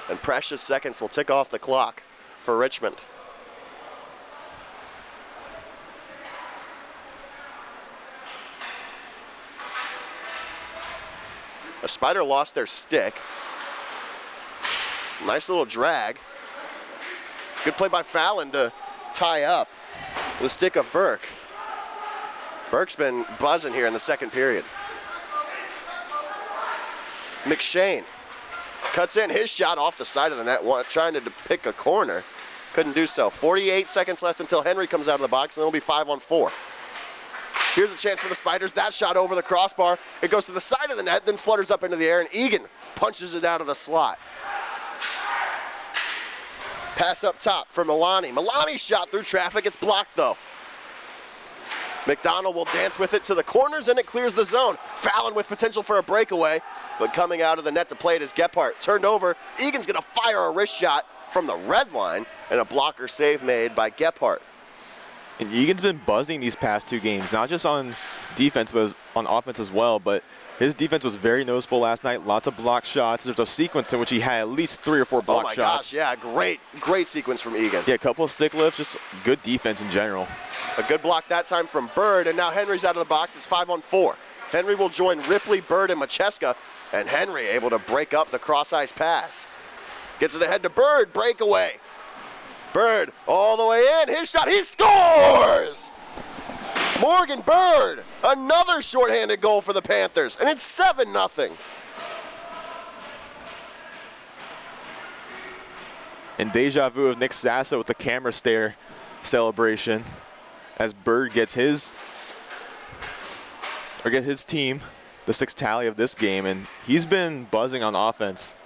And precious seconds will tick off the clock for Richmond. The Spider lost their stick. Nice little drag. Good play by Fallon to tie up the stick of Burke. Burke's been buzzing here in the second period. McShane cuts in his shot off the side of the net, trying to pick a corner. Couldn't do so. 48 seconds left until Henry comes out of the box, and it'll be 5-on-4. Here's a chance for the Spiders. That shot over the crossbar. It goes to the side of the net, then flutters up into the air, and Egan punches it out of the slot. Pass up top for Milani. Milani's shot through traffic. It's blocked, though. McDonald will dance with it to the corners, and it clears the zone. Fallon with potential for a breakaway, but coming out of the net to play it is Gephardt. Turned over. Egan's going to fire a wrist shot from the red line, and a blocker save made by Gephardt. And Egan's been buzzing these past two games, not just on defense, but on offense as well. But his defense was very noticeable last night. Lots of block shots. There's a sequence in which he had at least 3 or 4 block shots. Oh my gosh, yeah, great sequence from Egan. Yeah, a couple of stick lifts, just good defense in general. A good block that time from Bird, and now Henry's out of the box. It's 5-on-4. Henry will join Ripley, Bird, and Macheska, and Henry able to break up the cross-ice pass. Gets it ahead to Bird, breakaway. Bird all the way in, his shot, he scores! Morgan Bird, another shorthanded goal for the Panthers, and it's 7-0. And deja vu of Nick Sasso with the camera stare celebration as Bird gets his team the 6th tally of this game, and he's been buzzing on offense.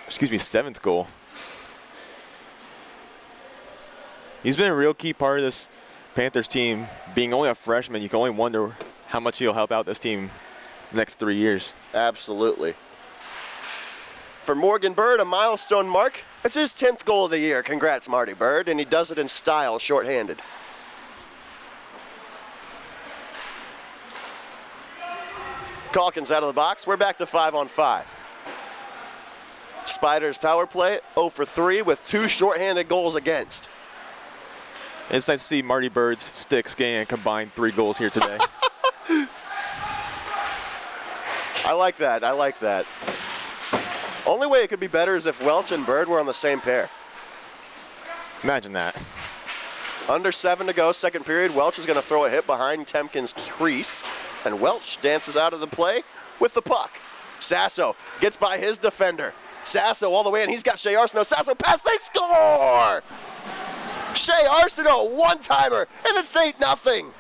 7th goal. He's been a real key part of this Panthers team. Being only a freshman, you can only wonder how much he'll help out this team the next 3 years. Absolutely. For Morgan Bird, a milestone mark. It's his 10th goal of the year. Congrats, Marty Bird, and he does it in style, shorthanded. Calkins out of the box. We're back to 5-on-5. Spiders power play 0 for 3 with 2 shorthanded goals against. It's nice to see Marty Bird's sticks getting a combined 3 goals here today. I like that. Only way it could be better is if Welch and Bird were on the same pair. Imagine that. Under 7 to go, second period. Welch is going to throw a hit behind Temkin's crease, and Welch dances out of the play with the puck. Sasso gets by his defender. Sasso all the way in. He's got Shea Arsenault. Sasso pass. They score! Shea Arsenault, one-timer, and it's 8-0.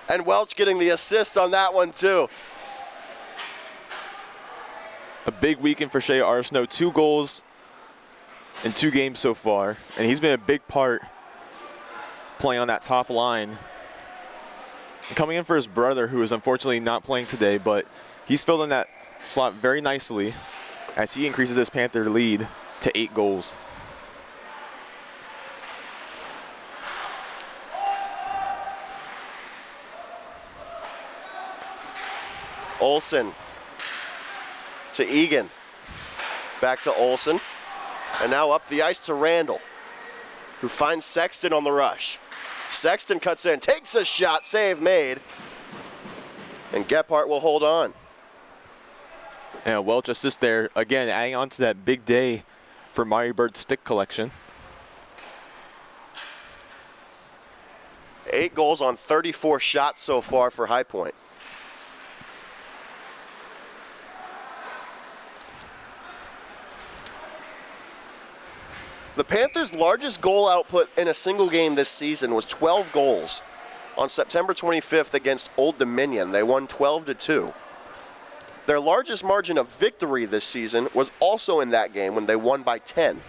And Welch getting the assist on that one, too. A big weekend for Shea Arsenault. 2 goals in 2 games so far, and he's been a big part playing on that top line. Coming in for his brother, who is unfortunately not playing today, but he's filled in that slot very nicely as he increases his Panther lead to 8 goals. Olsen to Egan. Back to Olsen. And now up the ice to Randall, who finds Sexton on the rush. Sexton cuts in, takes a shot, save made. And Gephardt will hold on. And Welch assists there, again, adding on to that big day for Marty Bird's stick collection. 8 goals on 34 shots so far for High Point. The Panthers' largest goal output in a single game this season was 12 goals. On September 25th against Old Dominion, they won 12-2. Their largest margin of victory this season was also in that game when they won by 10.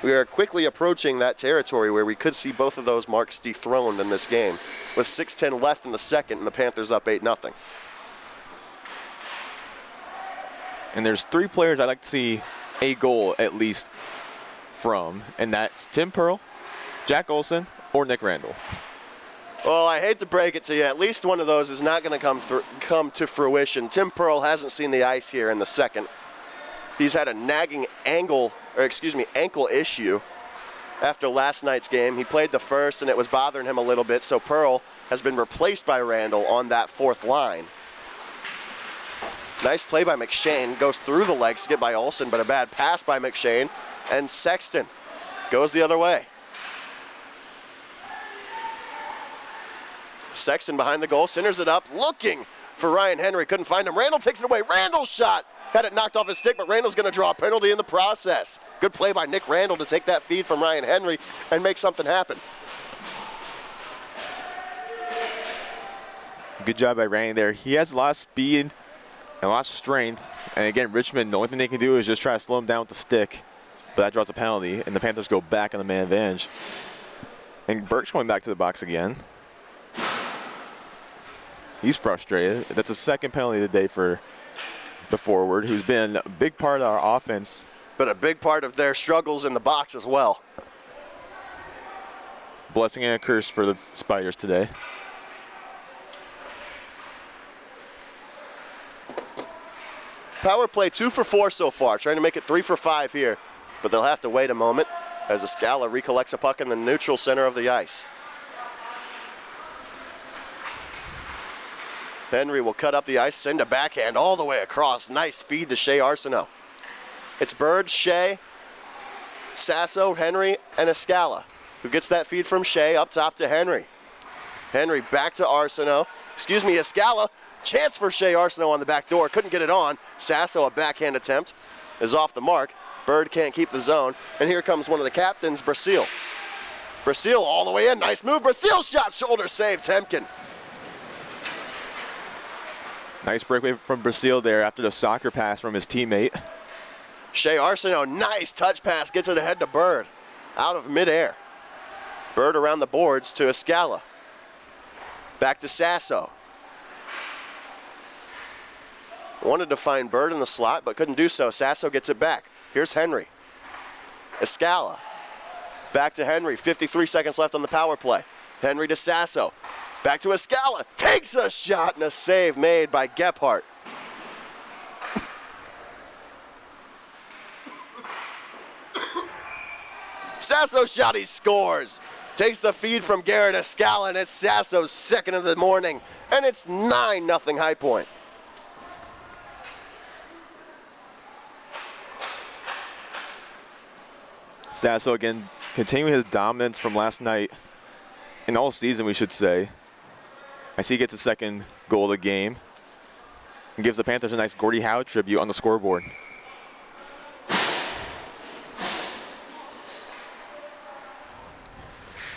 We are quickly approaching that territory where we could see both of those marks dethroned in this game, with 6:10 left in the second and the Panthers up 8-0. And there's 3 players I'd like to see a goal at least from, and that's Tim Pearl, Jack Olson, or Nick Randall. Well, I hate to break it to you, at least one of those is not going to come to fruition. Tim Pearl hasn't seen the ice here in the second. He's had a nagging ankle issue after last night's game. He played the first, and it was bothering him a little bit, so Pearl has been replaced by Randall on that fourth line. Nice play by McShane, goes through the legs to get by Olsen, but a bad pass by McShane, and Sexton goes the other way. Sexton behind the goal, centers it up, looking for Ryan Henry, couldn't find him. Randall takes it away, Randall's shot! Had it knocked off his stick, but Randall's going to draw a penalty in the process. Good play by Nick Randall to take that feed from Ryan Henry and make something happen. Good job by Randy there. He has a lot of speed and a lot of strength. And again, Richmond, the only thing they can do is just try to slow him down with the stick. But that draws a penalty, and the Panthers go back on the man advantage. And Burke's going back to the box again. He's frustrated. That's a second penalty of the day for the forward, who's been a big part of our offense. But a big part of their struggles in the box as well. Blessing and a curse for the Spiders today. Power play 2 for 4 so far, trying to make it 3 for 5 here. But they'll have to wait a moment as Escala recollects a puck in the neutral center of the ice. Henry will cut up the ice, send a backhand all the way across. Nice feed to Shea Arsenault. It's Bird, Shea, Sasso, Henry, and Escala, who gets that feed from Shea up top to Henry. Henry back to Arsenault. Escala. Chance for Shea Arsenault on the back door. Couldn't get it on. Sasso, a backhand attempt, is off the mark. Bird can't keep the zone. And here comes one of the captains, Brasil. Brasil all the way in. Nice move. Brasil shot, shoulder save, Temkin. Nice breakaway from Brasil there after the soccer pass from his teammate. Shea Arsenault, nice touch pass, gets it ahead to Bird. Out of midair. Bird around the boards to Escala. Back to Sasso. Wanted to find Bird in the slot, but couldn't do so. Sasso gets it back. Here's Henry. Escala. Back to Henry, 53 seconds left on the power play. Henry to Sasso. Back to Escala, takes a shot and a save made by Gephardt. Sasso shot, he scores. Takes the feed from Garrett Escala, and it's Sasso's second of the morning, and it's 9-0 High Point. Sasso again continuing his dominance from last night, and all season we should say. I see he gets a second goal of the game and gives the Panthers a nice Gordie Howe tribute on the scoreboard.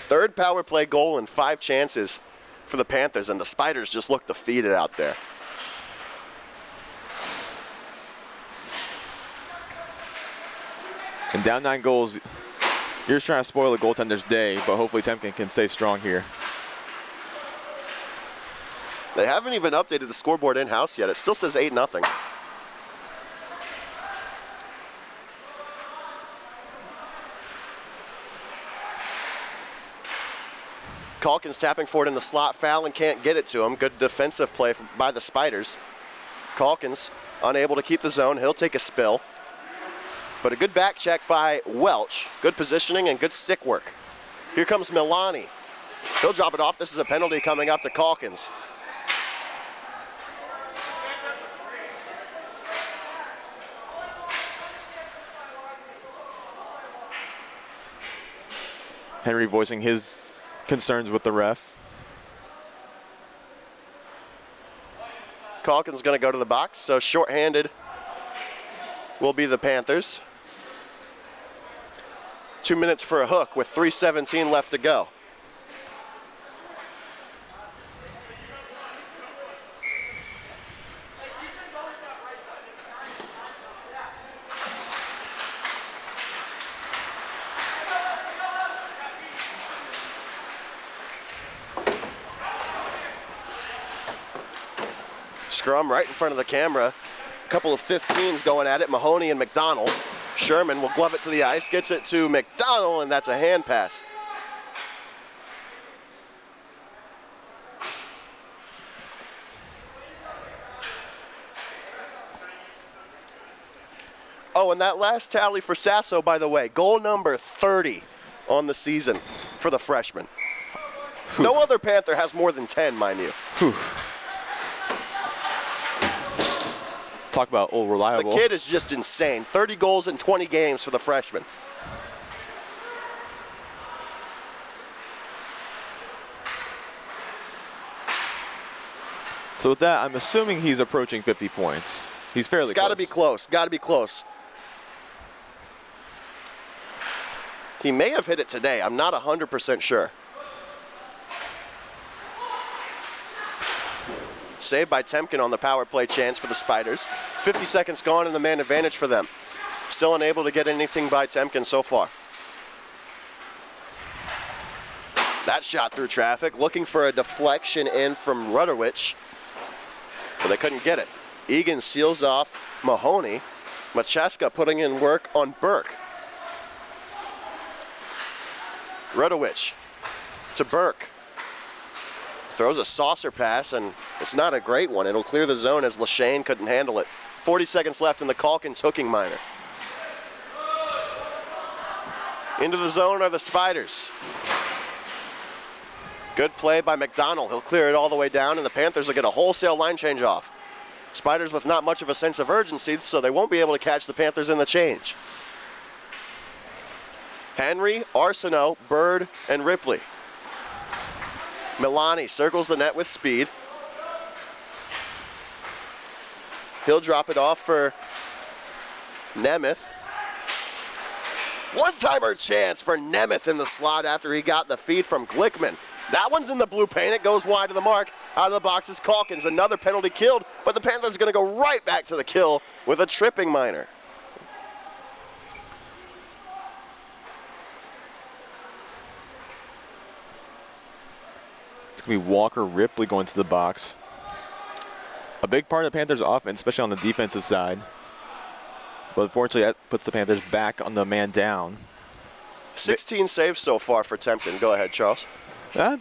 Third power play goal and 5 chances for the Panthers, and the Spiders just look defeated out there. And down 9 goals, you're just trying to spoil the goaltender's day, but hopefully Temkin can stay strong here. They haven't even updated the scoreboard in-house yet. It still says 8-0. Calkins tapping for it in the slot. Fallon can't get it to him. Good defensive play by the Spiders. Calkins unable to keep the zone. He'll take a spill. But a good back check by Welch. Good positioning and good stick work. Here comes Milani. He'll drop it off. This is a penalty coming up to Calkins. Henry voicing his concerns with the ref. Calkins going to go to the box, so shorthanded will be the Panthers. 2 minutes for a hook with 3:17 left to go. Scrum right in front of the camera. A couple of 15s going at it, Mahoney and McDonald. Sherman will glove it to the ice, gets it to McDonald, and that's a hand pass. Oh, and that last tally for Sasso, by the way, goal number 30 on the season for the freshman. No other Panther has more than 10, mind you. Talk about old reliable. The kid is just insane. 30 goals in 20 games for the freshman. So with that, I'm assuming he's approaching 50 points. He's fairly close. It's got to be close. Got to be close. He may have hit it today. I'm not 100% sure. Saved by Temkin on the power play chance for the Spiders. 50 seconds gone and the man advantage for them. Still unable to get anything by Temkin so far. That shot through traffic, looking for a deflection in from Rudowich, but they couldn't get it. Egan seals off Mahoney. Macheska putting in work on Burke. Rudowich to Burke. Throws a saucer pass, and it's not a great one. It'll clear the zone as Lashane couldn't handle it. 40 seconds left in the Calkins hooking minor. Into the zone are the Spiders. Good play by McDonald. He'll clear it all the way down, and the Panthers will get a wholesale line change off. Spiders with not much of a sense of urgency, so they won't be able to catch the Panthers in the change. Henry, Arsenault, Bird, and Ripley. Milani circles the net with speed. He'll drop it off for Nemeth. One-timer chance for Nemeth in the slot after he got the feed from Glickman. That one's in the blue paint. It goes wide of the mark. Out of the box is Calkins. Another penalty killed, but the Panthers are going to go right back to the kill with a tripping minor. It's going to be Walker Ripley going to the box. A big part of the Panthers' offense, especially on the defensive side. But unfortunately, that puts the Panthers back on the man down. 16 saves so far for Temkin. Go ahead, Charles.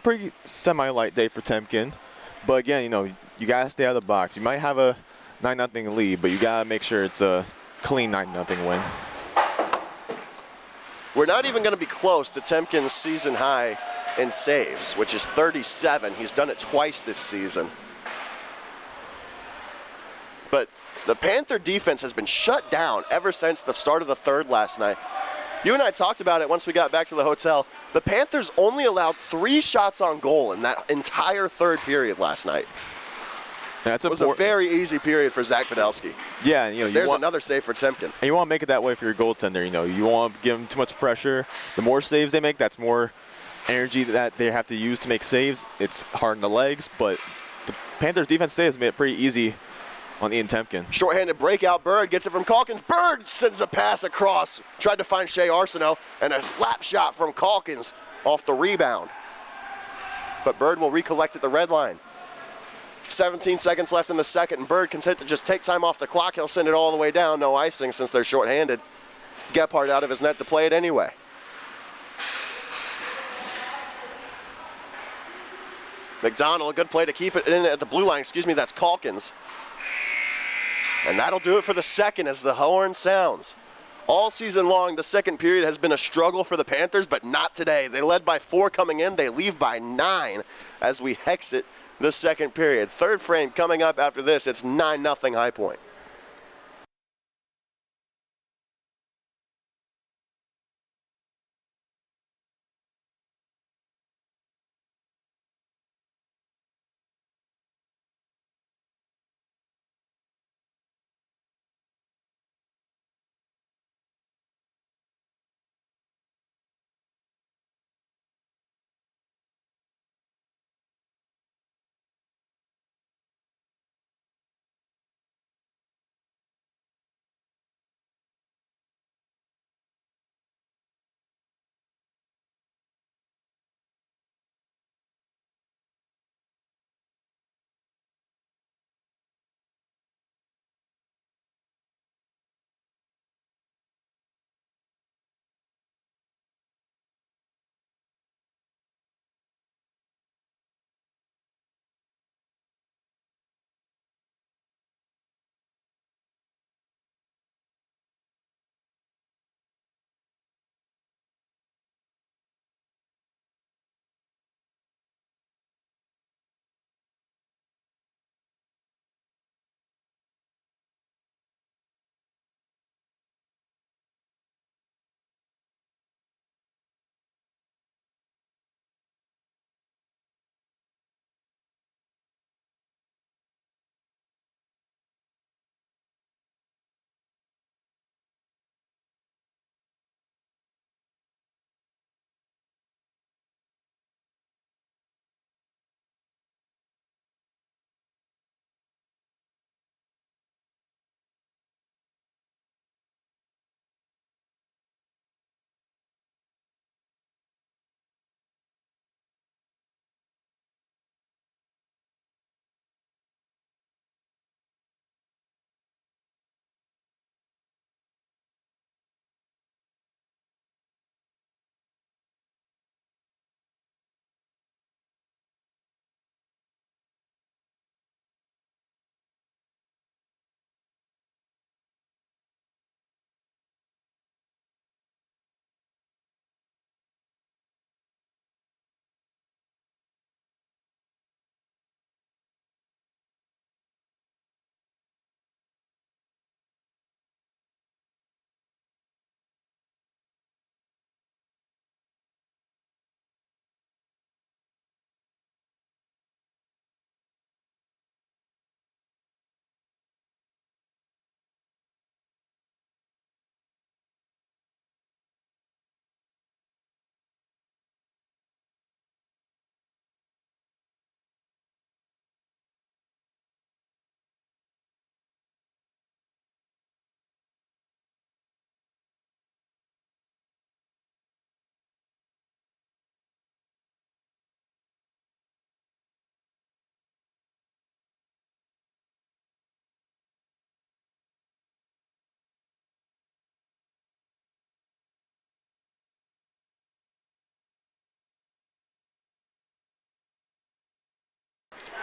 Pretty semi-light day for Temkin. But again, you got to stay out of the box. You might have a 9-0 lead, but you got to make sure it's a clean 9-0 win. We're not even going to be close to Temkin's season high in saves, which is 37. He's done it twice this season. But the Panther defense has been shut down ever since the start of the third last night. You and I talked about it once we got back to the hotel. The Panthers only allowed 3 shots on goal in that entire third period last night. That's it was a very easy period for Zach Podolsky. Yeah, there's another save for Temkin. And you want to make it that way for your goaltender. You want to give them too much pressure. The more saves they make, that's more energy that they have to use to make saves. It's hard in the legs, but the Panthers' defense saves made it pretty easy on Ian Temkin. Shorthanded breakout, Bird gets it from Calkins. Bird sends a pass across, tried to find Shea Arsenault, and a slap shot from Calkins off the rebound. But Bird will recollect at the red line. 17 seconds left in the second, and Bird content to just take time off the clock. He'll send it all the way down, no icing since they're shorthanded. Gephardt out of his net to play it anyway. McDonald, a good play to keep it in at the blue line. That's Calkins. And that'll do it for the second as the horn sounds. All season long, the second period has been a struggle for the Panthers, but not today. They led by 4 coming in. They leave by 9 as we exit the second period. Third frame coming up after this. It's 9-0 High Point.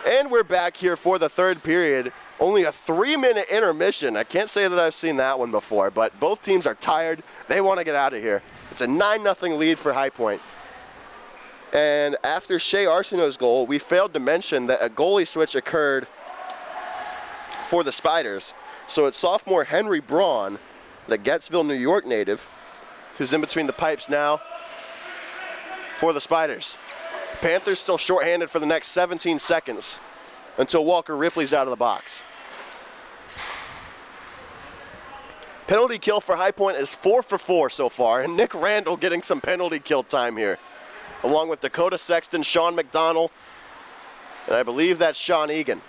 And we're back here for the third period. Only a 3-minute intermission. I can't say that I've seen that one before, but both teams are tired. They want to get out of here. It's a 9-0 lead for High Point. And after Shea Arsenault's goal, we failed to mention that a goalie switch occurred for the Spiders. So it's sophomore Henry Braun, the Gettysville, New York native, who's in between the pipes now for the Spiders. Panthers still shorthanded for the next 17 seconds until Walker Ripley's out of the box. Penalty kill for High Point is 4 for 4 so far, and Nick Randall getting some penalty kill time here, along with Dakota Sexton, Sean McDonald, and I believe that's Sean Egan.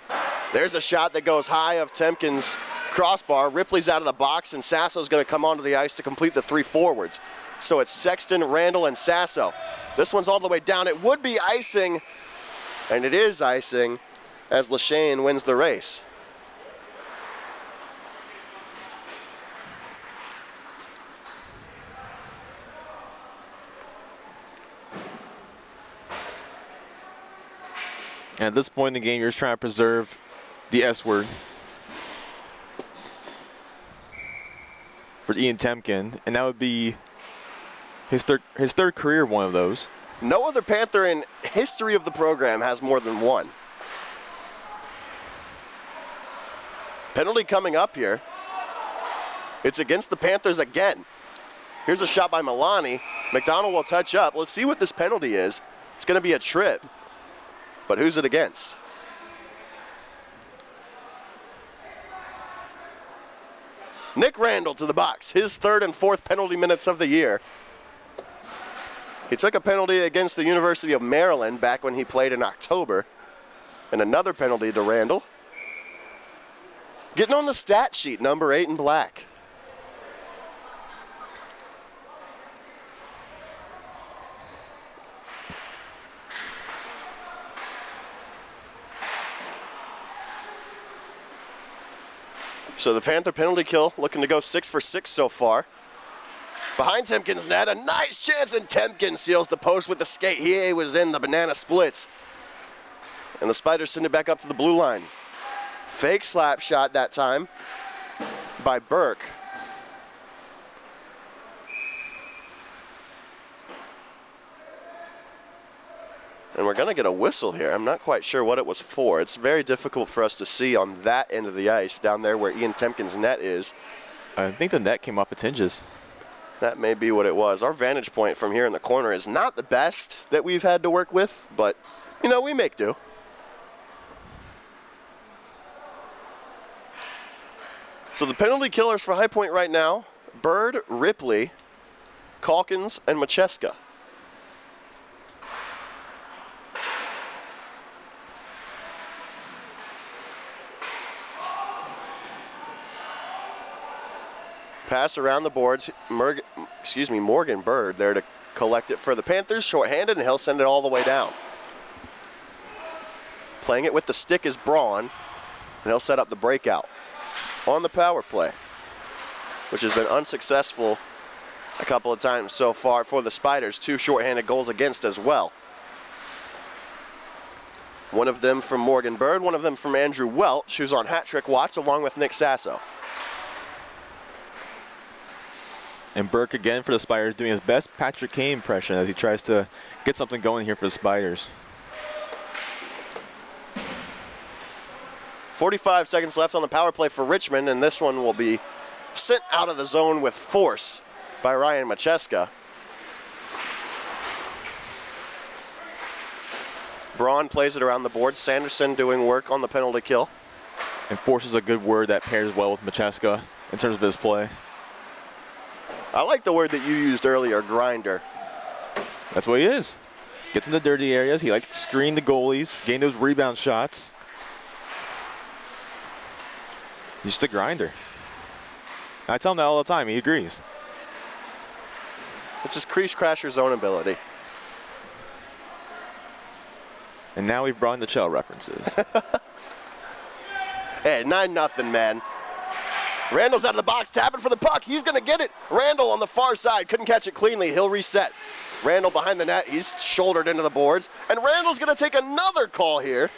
There's a shot that goes high of Temkin's crossbar. Ripley's out of the box, and Sasso's going to come onto the ice to complete the 3 forwards. So it's Sexton, Randall, and Sasso. This one's all the way down. It would be icing, and it is icing, as Lashane wins the race. And at this point in the game, you're just trying to preserve the S word for Ian Temkin, and that would be his third career one of those. No other Panther in history of the program has more than one. Penalty coming up here. It's against the Panthers again. Here's a shot by Milani. McDonald will touch up. Let's see what this penalty is. It's going to be a trip. But who's it against? Nick Randall to the box. His 3rd and 4th penalty minutes of the year. He took a penalty against the University of Maryland back when he played in October. And another penalty to Randall. Getting on the stat sheet, number 8 in black. So the Panther penalty kill looking to go 6 for 6 so far. Behind Temkin's net, a nice chance, and Temkin seals the post with the skate. He was in the banana splits. And the Spiders send it back up to the blue line. Fake slap shot that time by Burke. And we're going to get a whistle here. I'm not quite sure what it was for. It's very difficult for us to see on that end of the ice, down there where Ian Temkin's net is. I think the net came off its hinges. That may be what it was. Our vantage point from here in the corner is not the best that we've had to work with, but, you know, we make do. So the penalty killers for High Point right now, Bird, Ripley, Calkins, and Macheska. Pass around the boards. Morgan Bird there to collect it for the Panthers. Short-handed, and he'll send it all the way down. Playing it with the stick is Braun, and he'll set up the breakout on the power play, which has been unsuccessful a couple of times so far for the Spiders. 2 short-handed goals against as well. One of them from Morgan Bird, one of them from Andrew Welch, who's on hat-trick watch, along with Nick Sasso. And Burke again for the Spiders doing his best Patrick Kane impression as he tries to get something going here for the Spiders. 45 seconds left on the power play for Richmond, and this one will be sent out of the zone with force by Ryan Macheska. Braun plays it around the board. Sanderson doing work on the penalty kill. And force is a good word that pairs well with Macheska in terms of his play. I like the word that you used earlier, grinder. That's what he is. Gets in the dirty areas. He likes to screen the goalies, gain those rebound shots. He's just a grinder. I tell him that all the time. He agrees. It's his crease crasher zone ability. And now we've brought in the Chell references. Hey, 9-0, man. Randall's out of the box, tapping for the puck. He's going to get it. Randall on the far side. Couldn't catch it cleanly. He'll reset. Randall behind the net. He's shouldered into the boards. And Randall's going to take another call here.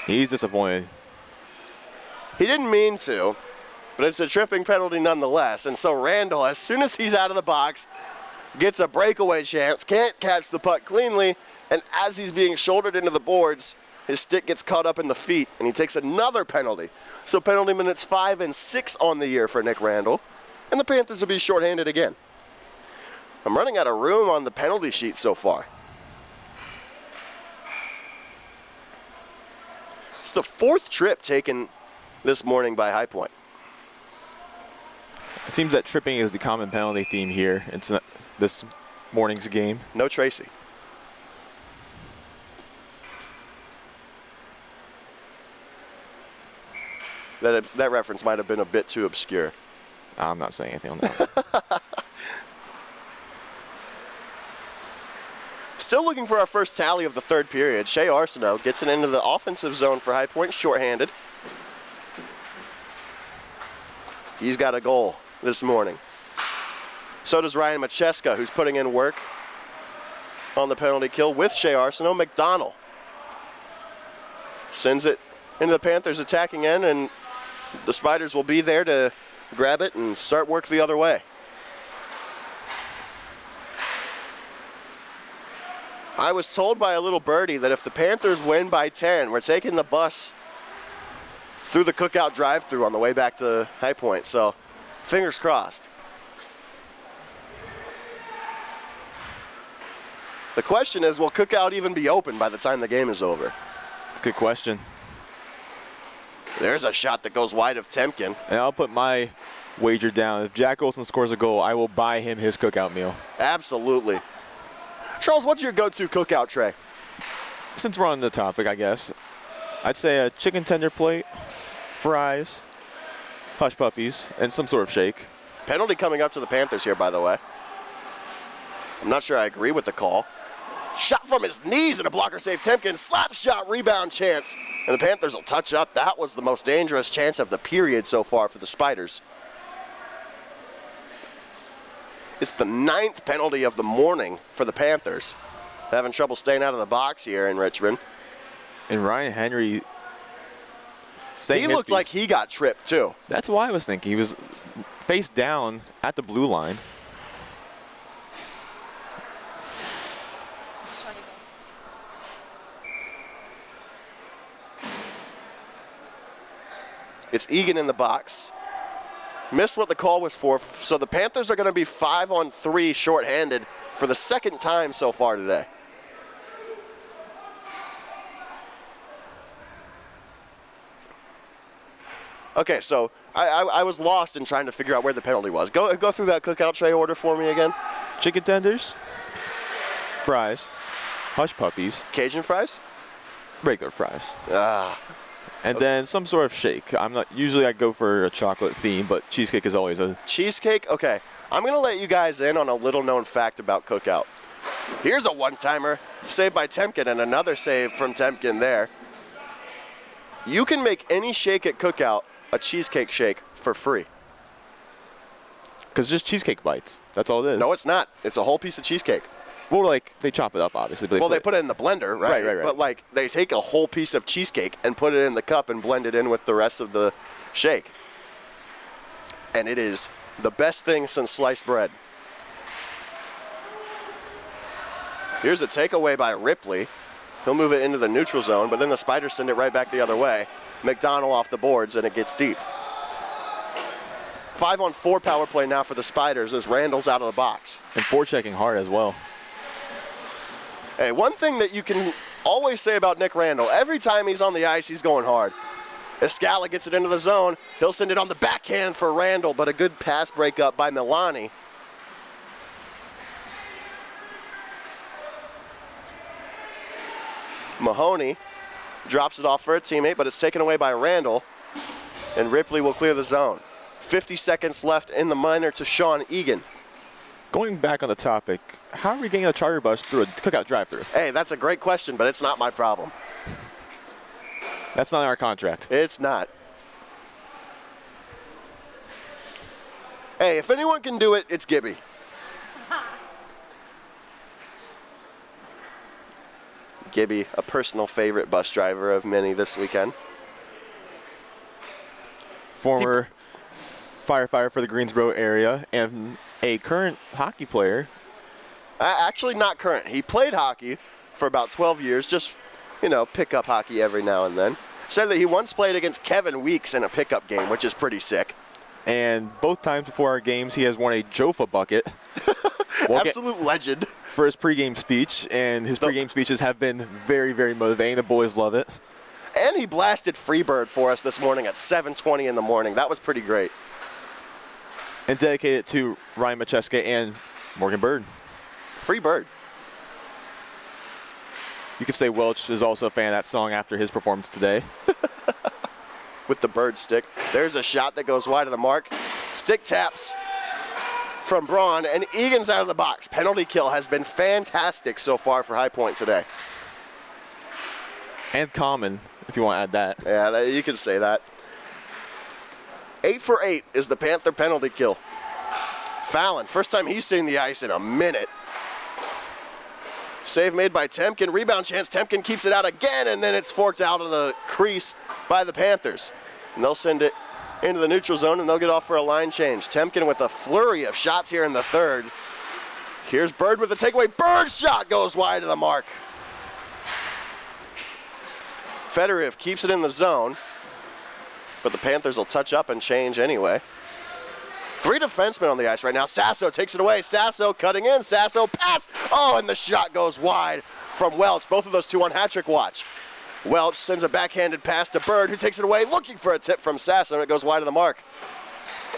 He's disappointed. He didn't mean to, but it's a tripping penalty nonetheless. And so Randall, as soon as he's out of the box, gets a breakaway chance, can't catch the puck cleanly, and as he's being shouldered into the boards, his stick gets caught up in the feet, and he takes another penalty. So penalty minutes 5 and 6 on the year for Nick Randall, and the Panthers will be shorthanded again. I'm running out of room on the penalty sheet so far. It's the 4th trip taken this morning by High Point. It seems that tripping is the common penalty theme here. It's not this morning's game. No Tracy. That reference might have been a bit too obscure. I'm not saying anything on that. Still looking for our first tally of the 3rd period. Shea Arsenault gets it into the offensive zone for High Point, shorthanded. He's got a goal this morning. So does Ryan Macheska, who's putting in work on the penalty kill with Shea Arsenault. McDonald sends it into the Panthers' attacking end, and the Spiders will be there to grab it and start work the other way. I was told by a little birdie that if the Panthers win by 10, we're taking the bus through the Cookout drive-thru on the way back to High Point, so fingers crossed. The question is, will Cookout even be open by the time the game is over? It's a good question. There's a shot that goes wide of Temkin. And I'll put my wager down. If Jack Olson scores a goal, I will buy him his Cookout meal. Absolutely. Charles, what's your go-to Cookout tray? Since we're on the topic, I guess, I'd say a chicken tender plate, fries, hush puppies, and some sort of shake. Penalty coming up to the Panthers here, by the way. I'm not sure I agree with the call. Shot from his knees and a blocker save. Temkin, slap shot, rebound chance. And the Panthers will touch up. That was the most dangerous chance of the period so far for the Spiders. It's the 9th penalty of the morning for the Panthers. Having trouble staying out of the box here in Richmond. And Ryan Henry, he looked like he got tripped too. That's why I was thinking. He was face down at the blue line. It's Egan in the box. Missed what the call was for, so the Panthers are going to be 5-on-3 shorthanded for the 2nd time so far today. Okay, so I was lost in trying to figure out where the penalty was. Go through that Cookout tray order for me again. Chicken tenders, fries, hush puppies, Cajun fries? regular fries. And Okay. then some sort of shake. Usually I go for a chocolate theme, but cheesecake is always a... Cheesecake? Okay. I'm going to let you guys in on a little known fact about Cookout. Here's a one-timer saved by Temkin and another save from Temkin there. You can make any shake at Cookout a cheesecake shake for free. Because just cheesecake bites. That's all it is. No, it's not. It's a whole piece of cheesecake. Well, like, they chop it up, obviously. But They put it in the blender, right? Right. But, like, they take a whole piece of cheesecake and put it in the cup and blend it in with the rest of the shake. And it is the best thing since sliced bread. Here's a takeaway by Ripley. He'll move it into the neutral zone, but then the Spiders send it right back the other way. McDonald off the boards, and it gets deep. 5-on-4 power play now for the Spiders as Randall's out of the box. And forechecking hard as well. Hey, one thing that you can always say about Nick Randall, every time he's on the ice, he's going hard. Escala gets it into the zone. He'll send it on the backhand for Randall, but a good pass breakup by Milani. Mahoney drops it off for a teammate, but it's taken away by Randall, and Ripley will clear the zone. 50 seconds left in the minor to Sean Egan. Going back on the topic, how are we getting a charter bus through a Cookout drive-thru? Hey, that's a great question, but it's not my problem. That's not in our contract. It's not. Hey, if anyone can do it, it's Gibby. Gibby, a personal favorite bus driver of many this weekend. Former firefighter for the Greensboro area and a current hockey player. Actually, not current. He played hockey for about 12 years, just, pick-up hockey every now and then. Said that he once played against Kevin Weeks in a pickup game, which is pretty sick. And both times before our games, he has won a Jofa bucket. Absolute legend. For his pregame speech, and his pregame speeches have been very, very motivating. The boys love it. And he blasted Freebird for us this morning at 7:20 in the morning. That was pretty great. And dedicated to Ryan Macheska and Morgan Bird. Freebird. You could say Welch is also a fan of that song after his performance today. With the Bird stick. There's a shot that goes wide of the mark. Stick taps from Braun, and Egan's out of the box. Penalty kill has been fantastic so far for High Point today. And common, if you want to add that. Yeah, you can say that. 8 for 8 is the Panther penalty kill. Fallon, first time he's seen the ice in a minute. Save made by Temkin. Rebound chance. Temkin keeps it out again, and then it's forked out of the crease by the Panthers. And they'll send it into the neutral zone, and they'll get off for a line change. Temkin with a flurry of shots here in the third. Here's Bird with a takeaway. Bird's shot goes wide of the mark. Fedorov keeps it in the zone, but the Panthers will touch up and change anyway. 3 defensemen on the ice right now. Sasso takes it away. Sasso cutting in. Sasso pass. Oh, and the shot goes wide from Welch. Both of those two on hat-trick watch. Welch sends a backhanded pass to Bird, who takes it away, looking for a tip from Sasso, and it goes wide of the mark.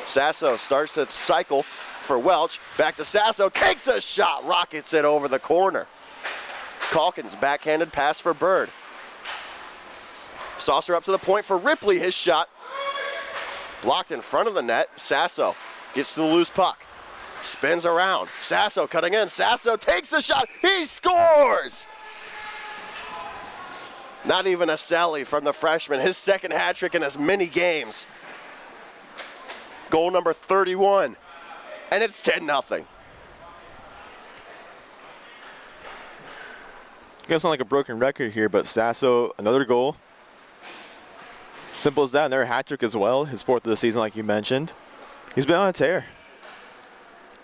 Sasso starts the cycle for Welch. Back to Sasso. Takes a shot. Rockets it over the corner. Calkins backhanded pass for Bird. Saucer up to the point for Ripley. His shot blocked in front of the net. Sasso gets to the loose puck. Spins around. Sasso cutting in. Sasso takes the shot. He scores! Not even a Sally from the freshman. His second hat trick in as many games. Goal number 31. And it's 10-0. Gonna sound like a broken record here, but Sasso, another goal. Simple as that. Another hat trick as well. His 4th of the season, like you mentioned. He's been on a tear.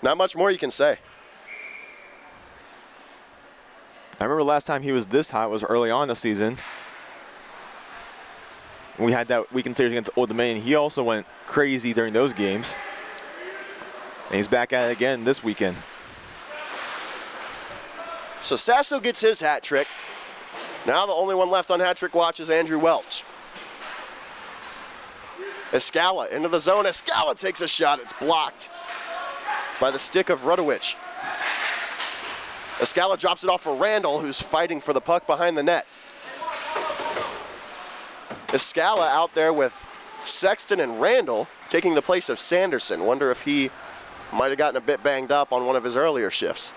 Not much more you can say. I remember last time he was this hot was early on in the season. We had that weekend series against Old Dominion. He also went crazy during those games. And he's back at it again this weekend. So Sasso gets his hat trick. Now the only one left on hat trick watch is Andrew Welch. Escala into the zone. Escala takes a shot. It's blocked by the stick of Rudowich. Escala drops it off for Randall, who's fighting for the puck behind the net. Escala out there with Sexton and Randall taking the place of Sanderson. Wonder if he might have gotten a bit banged up on one of his earlier shifts.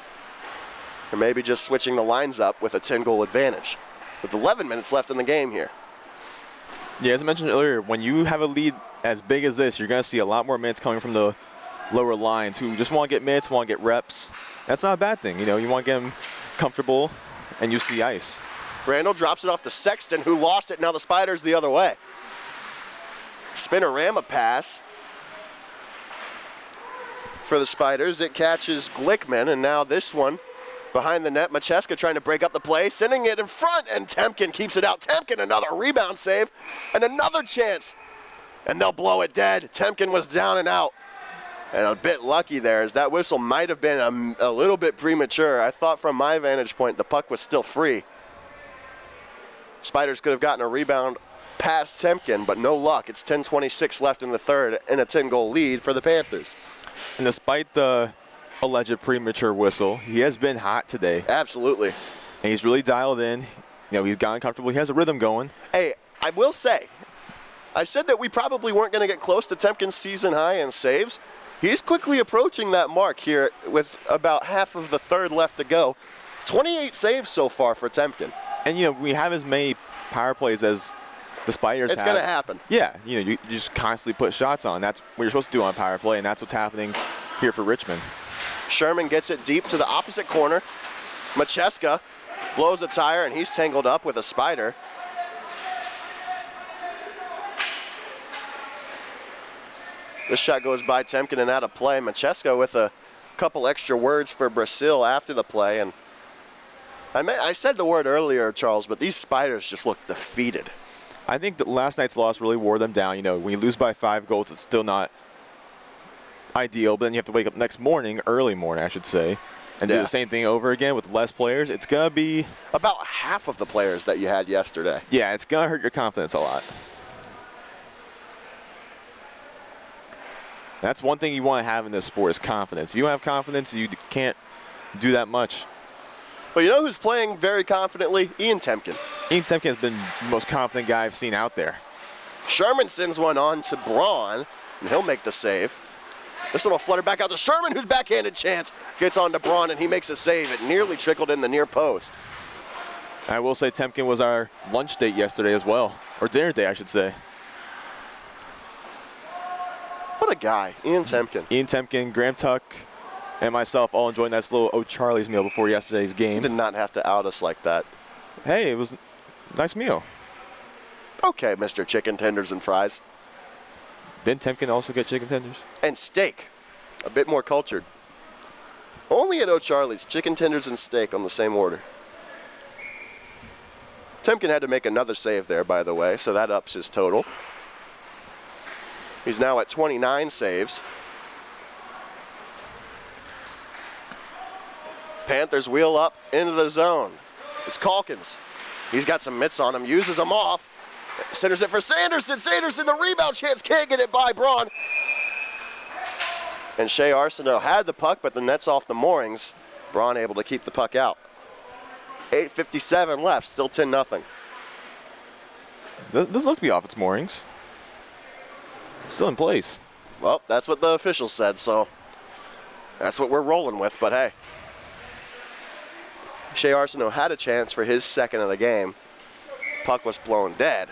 Or maybe just switching the lines up with a 10-goal advantage. With 11 minutes left in the game here. Yeah, as I mentioned earlier, when you have a lead as big as this, you're going to see a lot more minutes coming from the lower lines who just want to get minutes, want to get reps. That's not a bad thing. You want to get them comfortable and use the ice. Randall drops it off to Sexton, who lost it. Now the Spiders the other way. Spinorama pass for the Spiders. It catches Glickman, and now this one behind the net. Macheska trying to break up the play, sending it in front, and Temkin keeps it out. Temkin, another rebound save, and another chance. And they'll blow it dead. Temkin was down and out. And a bit lucky there, as that whistle might have been a little bit premature. I thought from my vantage point the puck was still free. Spiders could have gotten a rebound past Temkin, but no luck. It's 10:26 left in the third and a 10-goal lead for the Panthers. And despite the alleged premature whistle, he has been hot today. Absolutely. And he's really dialed in. He's gotten comfortable. He has a rhythm going. Hey, I will say, I said that we probably weren't going to get close to Temkin's season high in saves. He's quickly approaching that mark here with about half of the third left to go. 28 saves so far for Temkin. And, we have as many power plays as the Spiders have. It's going to happen. Yeah, you just constantly put shots on. That's what you're supposed to do on power play, and that's what's happening here for Richmond. Sherman gets it deep to the opposite corner. Macheska blows a tire, and he's tangled up with a Spider. This shot goes by Temkin and out of play. Machesko with a couple extra words for Brazil after the play. And I said the word earlier, Charles, but these Spiders just look defeated. I think that last night's loss really wore them down. You know, when you lose by 5 goals, it's still not ideal, but then you have to wake up next morning, early morning, I should say, and do the same thing over again with less players. It's going to be about half of the players that you had yesterday. Yeah, it's going to hurt your confidence a lot. That's one thing you want to have in this sport is confidence. If you don't have confidence, you can't do that much. But you know who's playing very confidently? Ian Temkin. Ian Temkin has been the most confident guy I've seen out there. Sherman sends one on to Braun, and he'll make the save. This one will flutter back out to Sherman, whose backhanded chance gets on to Braun, and he makes a save. It nearly trickled in the near post. I will say Temkin was our lunch date yesterday as well, or dinner date, I should say. What a guy, Ian Temkin. Ian Temkin, Graham Tuck, and myself all enjoyed a nice little O'Charlie's meal before yesterday's game. You did not have to out us like that. Hey, it was a nice meal. Okay, Mr. Chicken Tenders and Fries. Didn't Temkin also get chicken tenders? And steak. A bit more cultured. Only at O'Charlie's, chicken tenders and steak on the same order. Temkin had to make another save there, by the way, so that ups his total. He's now at 29 saves. Panthers wheel up into the zone. It's Calkins. He's got some mitts on him, uses them off. Centers it for Sanderson. Sanderson, the rebound chance, can't get it by Braun. And Shea Arsenault had the puck, but the net's off the moorings. Braun able to keep the puck out. 8:57 left, still 10-0. Doesn't look to be off its moorings. It's still in place. Well, that's what the officials said, so that's what we're rolling with, but hey. Shea Arsenault had a chance for his second of the game. Puck was blown dead.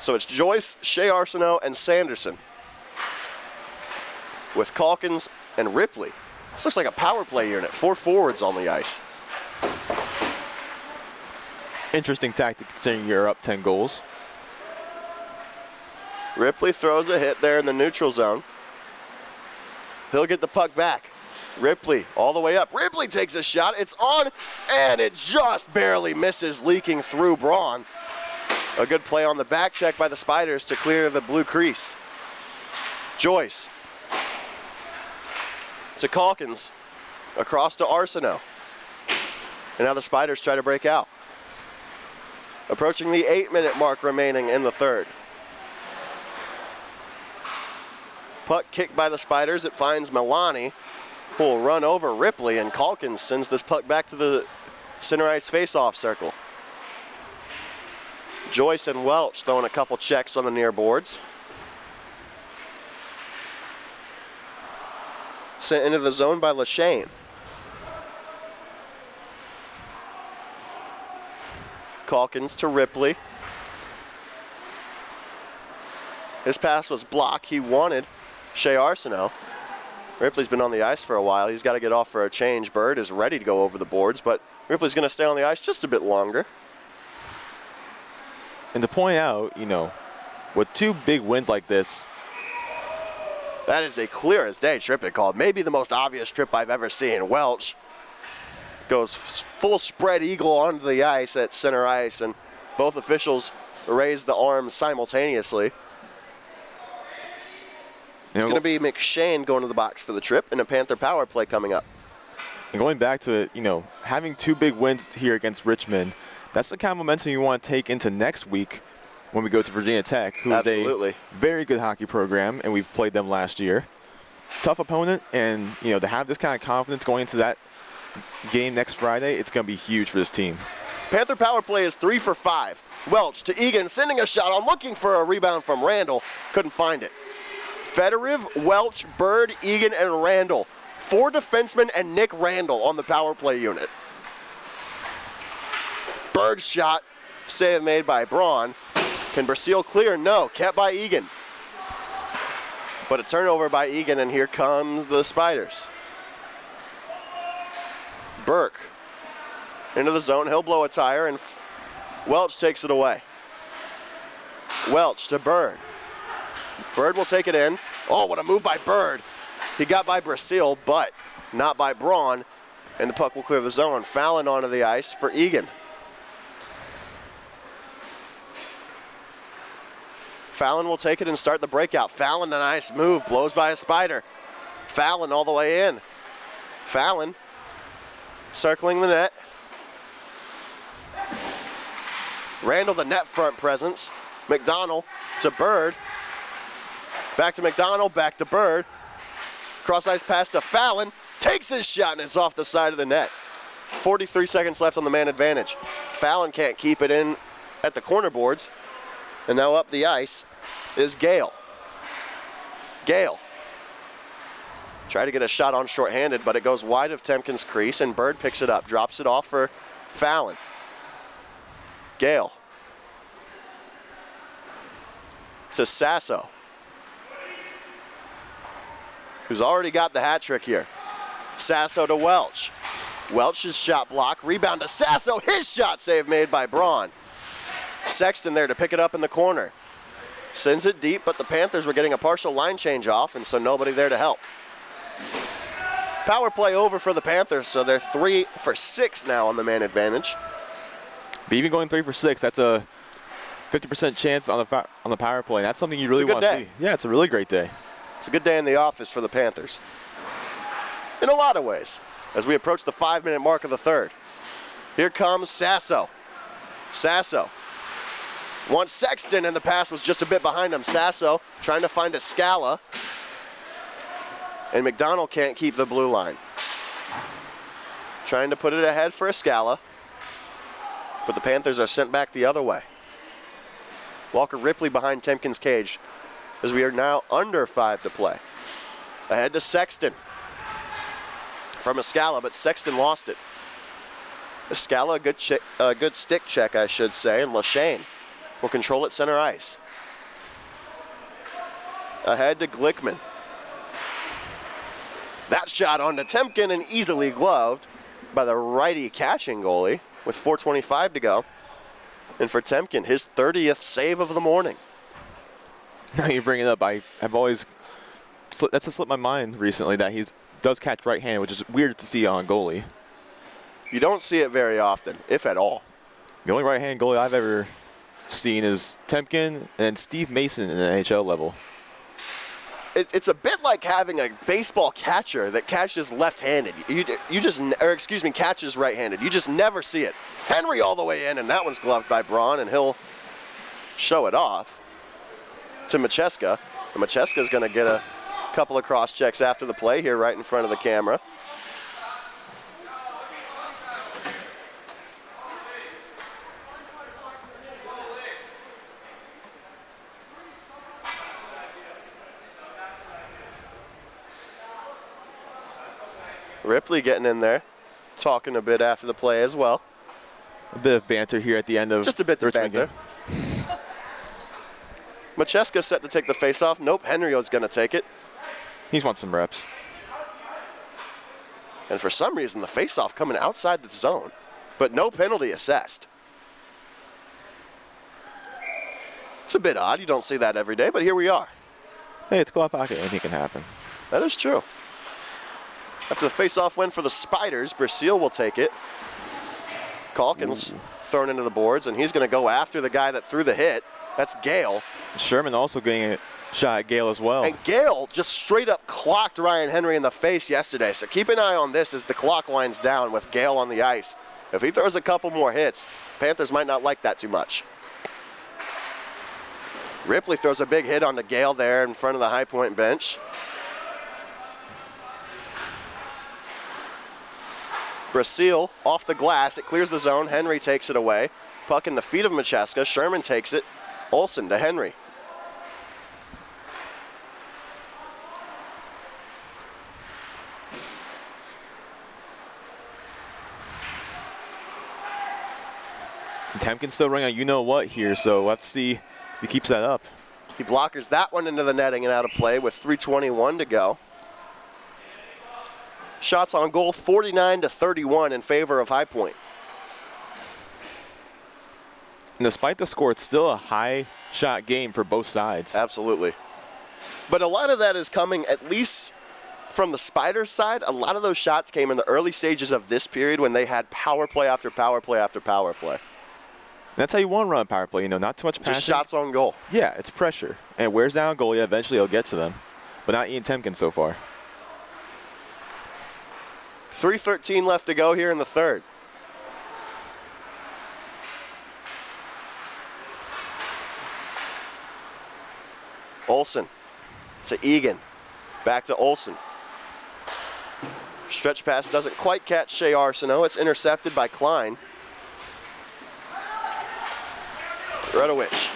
So it's Joyce, Shea Arsenault, and Sanderson. With Calkins and Ripley. This looks like a power play unit. 4 forwards on the ice. Interesting tactic considering you're up 10 goals. Ripley throws a hit there in the neutral zone. He'll get the puck back. Ripley all the way up. Ripley takes a shot. It's on, and it just barely misses, leaking through Braun. A good play on the back check by the Spiders to clear the blue crease. Joyce to Calkins, across to Arsenault. And now the Spiders try to break out. Approaching the 8-minute mark remaining in the third. Puck kicked by the Spiders. It finds Milani, who will run over Ripley, and Calkins sends this puck back to the center ice face-off circle. Joyce and Welch throwing a couple checks on the near boards. Sent into the zone by Lachane. Calkins to Ripley. His pass was blocked. He wanted Shea Arsenault. Ripley's been on the ice for a while. He's got to get off for a change. Bird is ready to go over the boards, but Ripley's going to stay on the ice just a bit longer. And to point out, you know, with 2 big wins like this, that is a clear as day trip it called. Maybe the most obvious trip I've ever seen. Welch goes full spread eagle onto the ice at center ice, and both officials raise the arms simultaneously. It's going to be McShane going to the box for the trip, and a Panther power play coming up. And going back to it, you know, having 2 big wins here against Richmond, that's the kind of momentum you want to take into next week when we go to Virginia Tech, who is a very good hockey program, and we've played them last year. Tough opponent, and, you know, to have this kind of confidence going into that game next Friday, it's going to be huge for this team. Panther power play is 3 for 5. Welch to Egan, sending a shot on, looking for a rebound from Randall. Couldn't find it. Fedoriv, Welch, Bird, Egan, and Randall. 4 defensemen and Nick Randall on the power play unit. Bird's shot, save made by Braun. Can Brazil clear? No, kept by Egan. But a turnover by Egan, and here comes the Spiders. Burke into the zone. He'll blow a tire, and Welch takes it away. Welch to Bird. Bird will take it in. Oh, what a move by Bird. He got by Brasil, but not by Braun, and the puck will clear the zone. Fallon onto the ice for Egan. Fallon will take it and start the breakout. Fallon, a nice move, blows by a Spider. Fallon all the way in. Fallon circling the net. Randall, the net front presence. McDonald to Bird. Back to McDonald, back to Bird. Cross ice pass to Fallon. Takes his shot and it's off the side of the net. 43 seconds left on the man advantage. Fallon can't keep it in at the corner boards. And now up the ice is Gale. Gale. Try to get a shot on shorthanded, but it goes wide of Temkin's crease, and Bird picks it up, drops it off for Fallon. Gale. To Sasso, who's already got the hat trick here. Sasso to Welch. Welch's shot block, rebound to Sasso, his shot save made by Braun. Sexton there to pick it up in the corner. Sends it deep, but the Panthers were getting a partial line change off, and so nobody there to help. Power play over for the Panthers, so they're 3 for 6 now on the man advantage. But even going 3 for 6, that's a 50% chance on the power play. That's something you really want to see. Yeah, it's a really great day. It's a good day in the office for the Panthers. In a lot of ways, as we approach the 5-minute mark of the third. Here comes Sasso. Sasso wants Sexton, and the pass was just a bit behind him. Sasso trying to find a Scala. And McDonald can't keep the blue line. Trying to put it ahead for a Scala. But the Panthers are sent back the other way. Walker Ripley behind Temkin's cage as we are now under 5 to play. Ahead to Sexton. From Escala, but Sexton lost it. Escala, a good stick check, I should say, and Lachane will control it center ice. Ahead to Glickman. That shot onto Temkin and easily gloved by the righty catching goalie with 4:25 to go. And for Temkin, his 30th save of the morning. Now you bring it up, I've always, that's slipped my mind recently that he does catch right hand, which is weird to see on a goalie. You don't see it very often, if at all. The only right-hand goalie I've ever seen is Temkin and Steve Mason in the NHL level. It's a bit like having a baseball catcher that catches left-handed. Catches right-handed. You just never see it. Henry all the way in, and that one's gloved by Braun, and he'll show it off to Macheska. And Macheska's going to get a couple of cross checks after the play here right in front of the camera. Ripley getting in there, talking a bit after the play as well. A bit of banter here at the end of just a bit of banter. Macheska set to take the face-off. Nope, Henrio's going to take it. He's wants some reps. And for some reason, the face-off coming outside the zone, but no penalty assessed. It's a bit odd. You don't see that every day, but here we are. Hey, it's Claw Pocket. Anything can happen. That is true. After the face-off win for the Spiders, Brasil will take it. Calkins thrown into the boards, and he's going to go after the guy that threw the hit. That's Gale. Sherman also getting a shot at Gale as well. And Gale just straight up clocked Ryan Henry in the face yesterday. So keep an eye on this as the clock winds down with Gale on the ice. If he throws a couple more hits, Panthers might not like that too much. Ripley throws a big hit onto Gale there in front of the High Point bench. Brasil off the glass. It clears the zone. Henry takes it away. Puck in the feet of Macheska. Sherman takes it. Olsen to Henry. Temkin's still running a you-know-what here, so let's see if he keeps that up. He blockers that one into the netting and out of play with 3:21 to go. Shots on goal, 49-31 in favor of High Point. And despite the score, it's still a high shot game for both sides. Absolutely. But a lot of that is coming, at least from the Spiders side, a lot of those shots came in the early stages of this period when they had power play after power play after power play. That's how you want to run a power play, not too much passing. Just shots on goal. Yeah, it's pressure. And it wears down a goalie. Eventually he'll get to them. But not Ian Temkin so far. 3:13 left to go here in the third. Olsen to Egan. Back to Olsen. Stretch pass doesn't quite catch Shea Arsenault. It's intercepted by Klein. Rudowich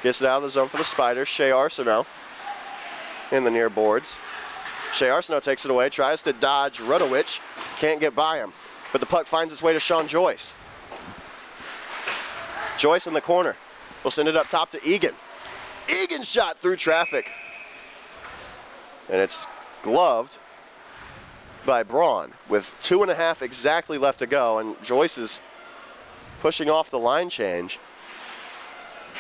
gets it out of the zone for the Spiders. Shea Arsenault in the near boards. Shea Arsenault takes it away, tries to dodge Rudowich. Can't get by him. But the puck finds its way to Sean Joyce. Joyce in the corner. We'll send it up top to Egan. Egan shot through traffic. And it's gloved by Braun with 2.5 exactly left to go. And Joyce is pushing off the line change.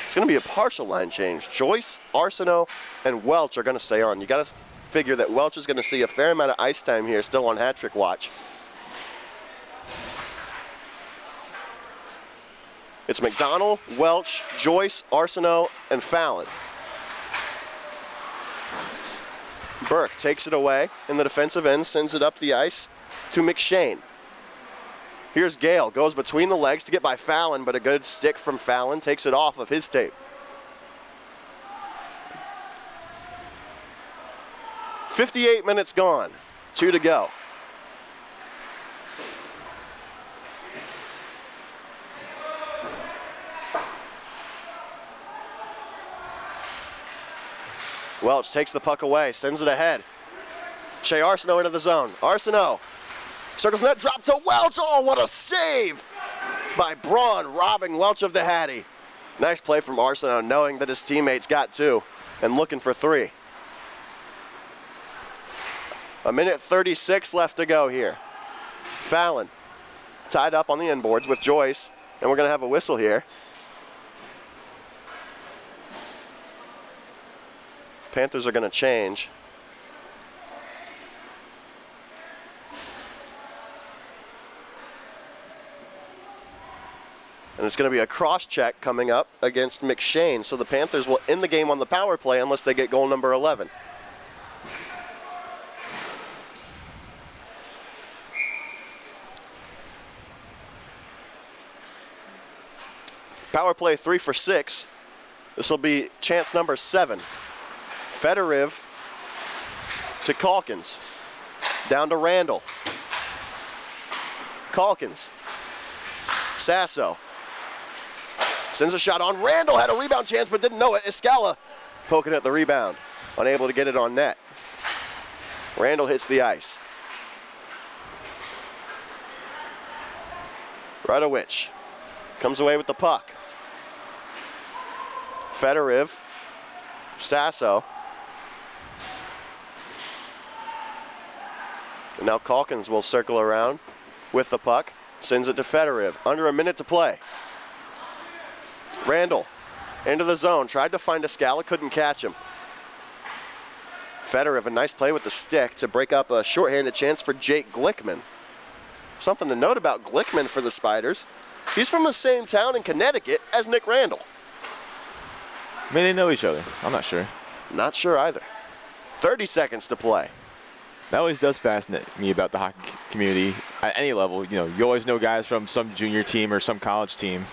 It's going to be a partial line change. Joyce, Arsenault, and Welch are going to stay on. You got to figure that Welch is going to see a fair amount of ice time here, still on hat trick watch. It's McDonald, Welch, Joyce, Arsenault, and Fallon. Burke takes it away in the defensive end, sends it up the ice to McShane. Here's Gale, goes between the legs to get by Fallon, but a good stick from Fallon takes it off of his tape. .58 minutes gone, 2 to go. Welch takes the puck away, sends it ahead. Shea Arsenault into the zone. Arsenault circles net, drop to Welch. Oh, what a save by Braun, robbing Welch of the Hattie. Nice play from Arsenault, knowing that his teammates got 2 and looking for 3. 1:36 left to go here. Fallon tied up on the inboards with Joyce, and we're going to have a whistle here. Panthers are going to change. And it's going to be a cross-check coming up against McShane, so the Panthers will end the game on the power play unless they get goal number 11. Power play 3 for 6. This will be chance number 7. Fedoriv to Calkins. Down to Randall. Calkins. Sasso. Sends a shot on Randall. Had a rebound chance but didn't know it. Escala poking at the rebound. Unable to get it on net. Randall hits the ice. Rudowich comes away with the puck. Fedoriv. Sasso. And now Calkins will circle around with the puck. Sends it to Fedoriv. Under a minute to play. Randall into the zone. Tried to find Escala. Couldn't catch him. Fedoriv, a nice play with the stick to break up a shorthanded chance for Jake Glickman. Something to note about Glickman for the Spiders. He's from the same town in Connecticut as Nick Randall. Maybe they know each other. I'm not sure. Not sure either. 30 seconds to play. That always does fascinate me about the hockey community at any level. You always know guys from some junior team or some college team.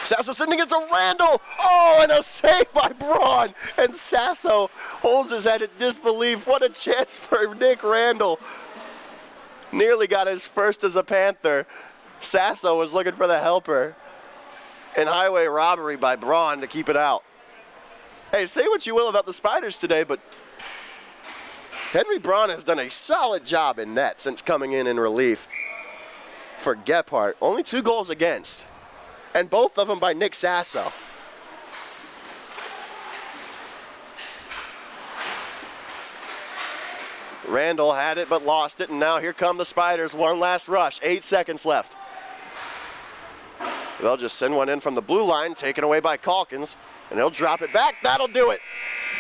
Sasso sending it to Randall. Oh, and a save by Braun. And Sasso holds his head in disbelief. What a chance for Nick Randall. Nearly got his first as a Panther. Sasso was looking for the helper. And highway robbery by Braun to keep it out. Hey, say what you will about the Spiders today, but Henry Braun has done a solid job in net since coming in relief for Gephardt. Only 2 goals against, and both of them by Nick Sasso. Randall had it but lost it, and now here come the Spiders. One last rush, 8 seconds left. They'll just send one in from the blue line, taken away by Calkins, and he'll drop it back. That'll do it.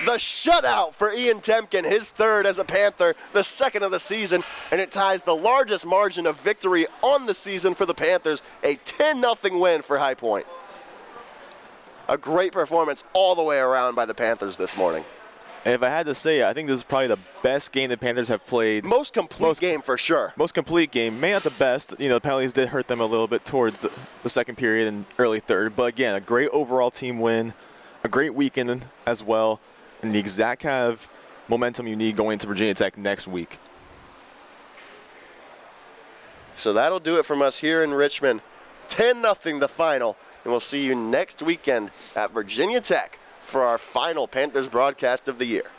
The shutout for Ian Temkin, his third as a Panther, the second of the season, and it ties the largest margin of victory on the season for the Panthers, a 10-0 win for High Point. A great performance all the way around by the Panthers this morning. And if I had to say, I think this is probably the best game the Panthers have played. Most complete game for sure. Most complete game. Maybe not the best. The penalties did hurt them a little bit towards the second period and early third. But again, a great overall team win, a great weekend as well, and the exact kind of momentum you need going into Virginia Tech next week. So that'll do it from us here in Richmond. 10-0 the final, and we'll see you next weekend at Virginia Tech for our final Panthers broadcast of the year.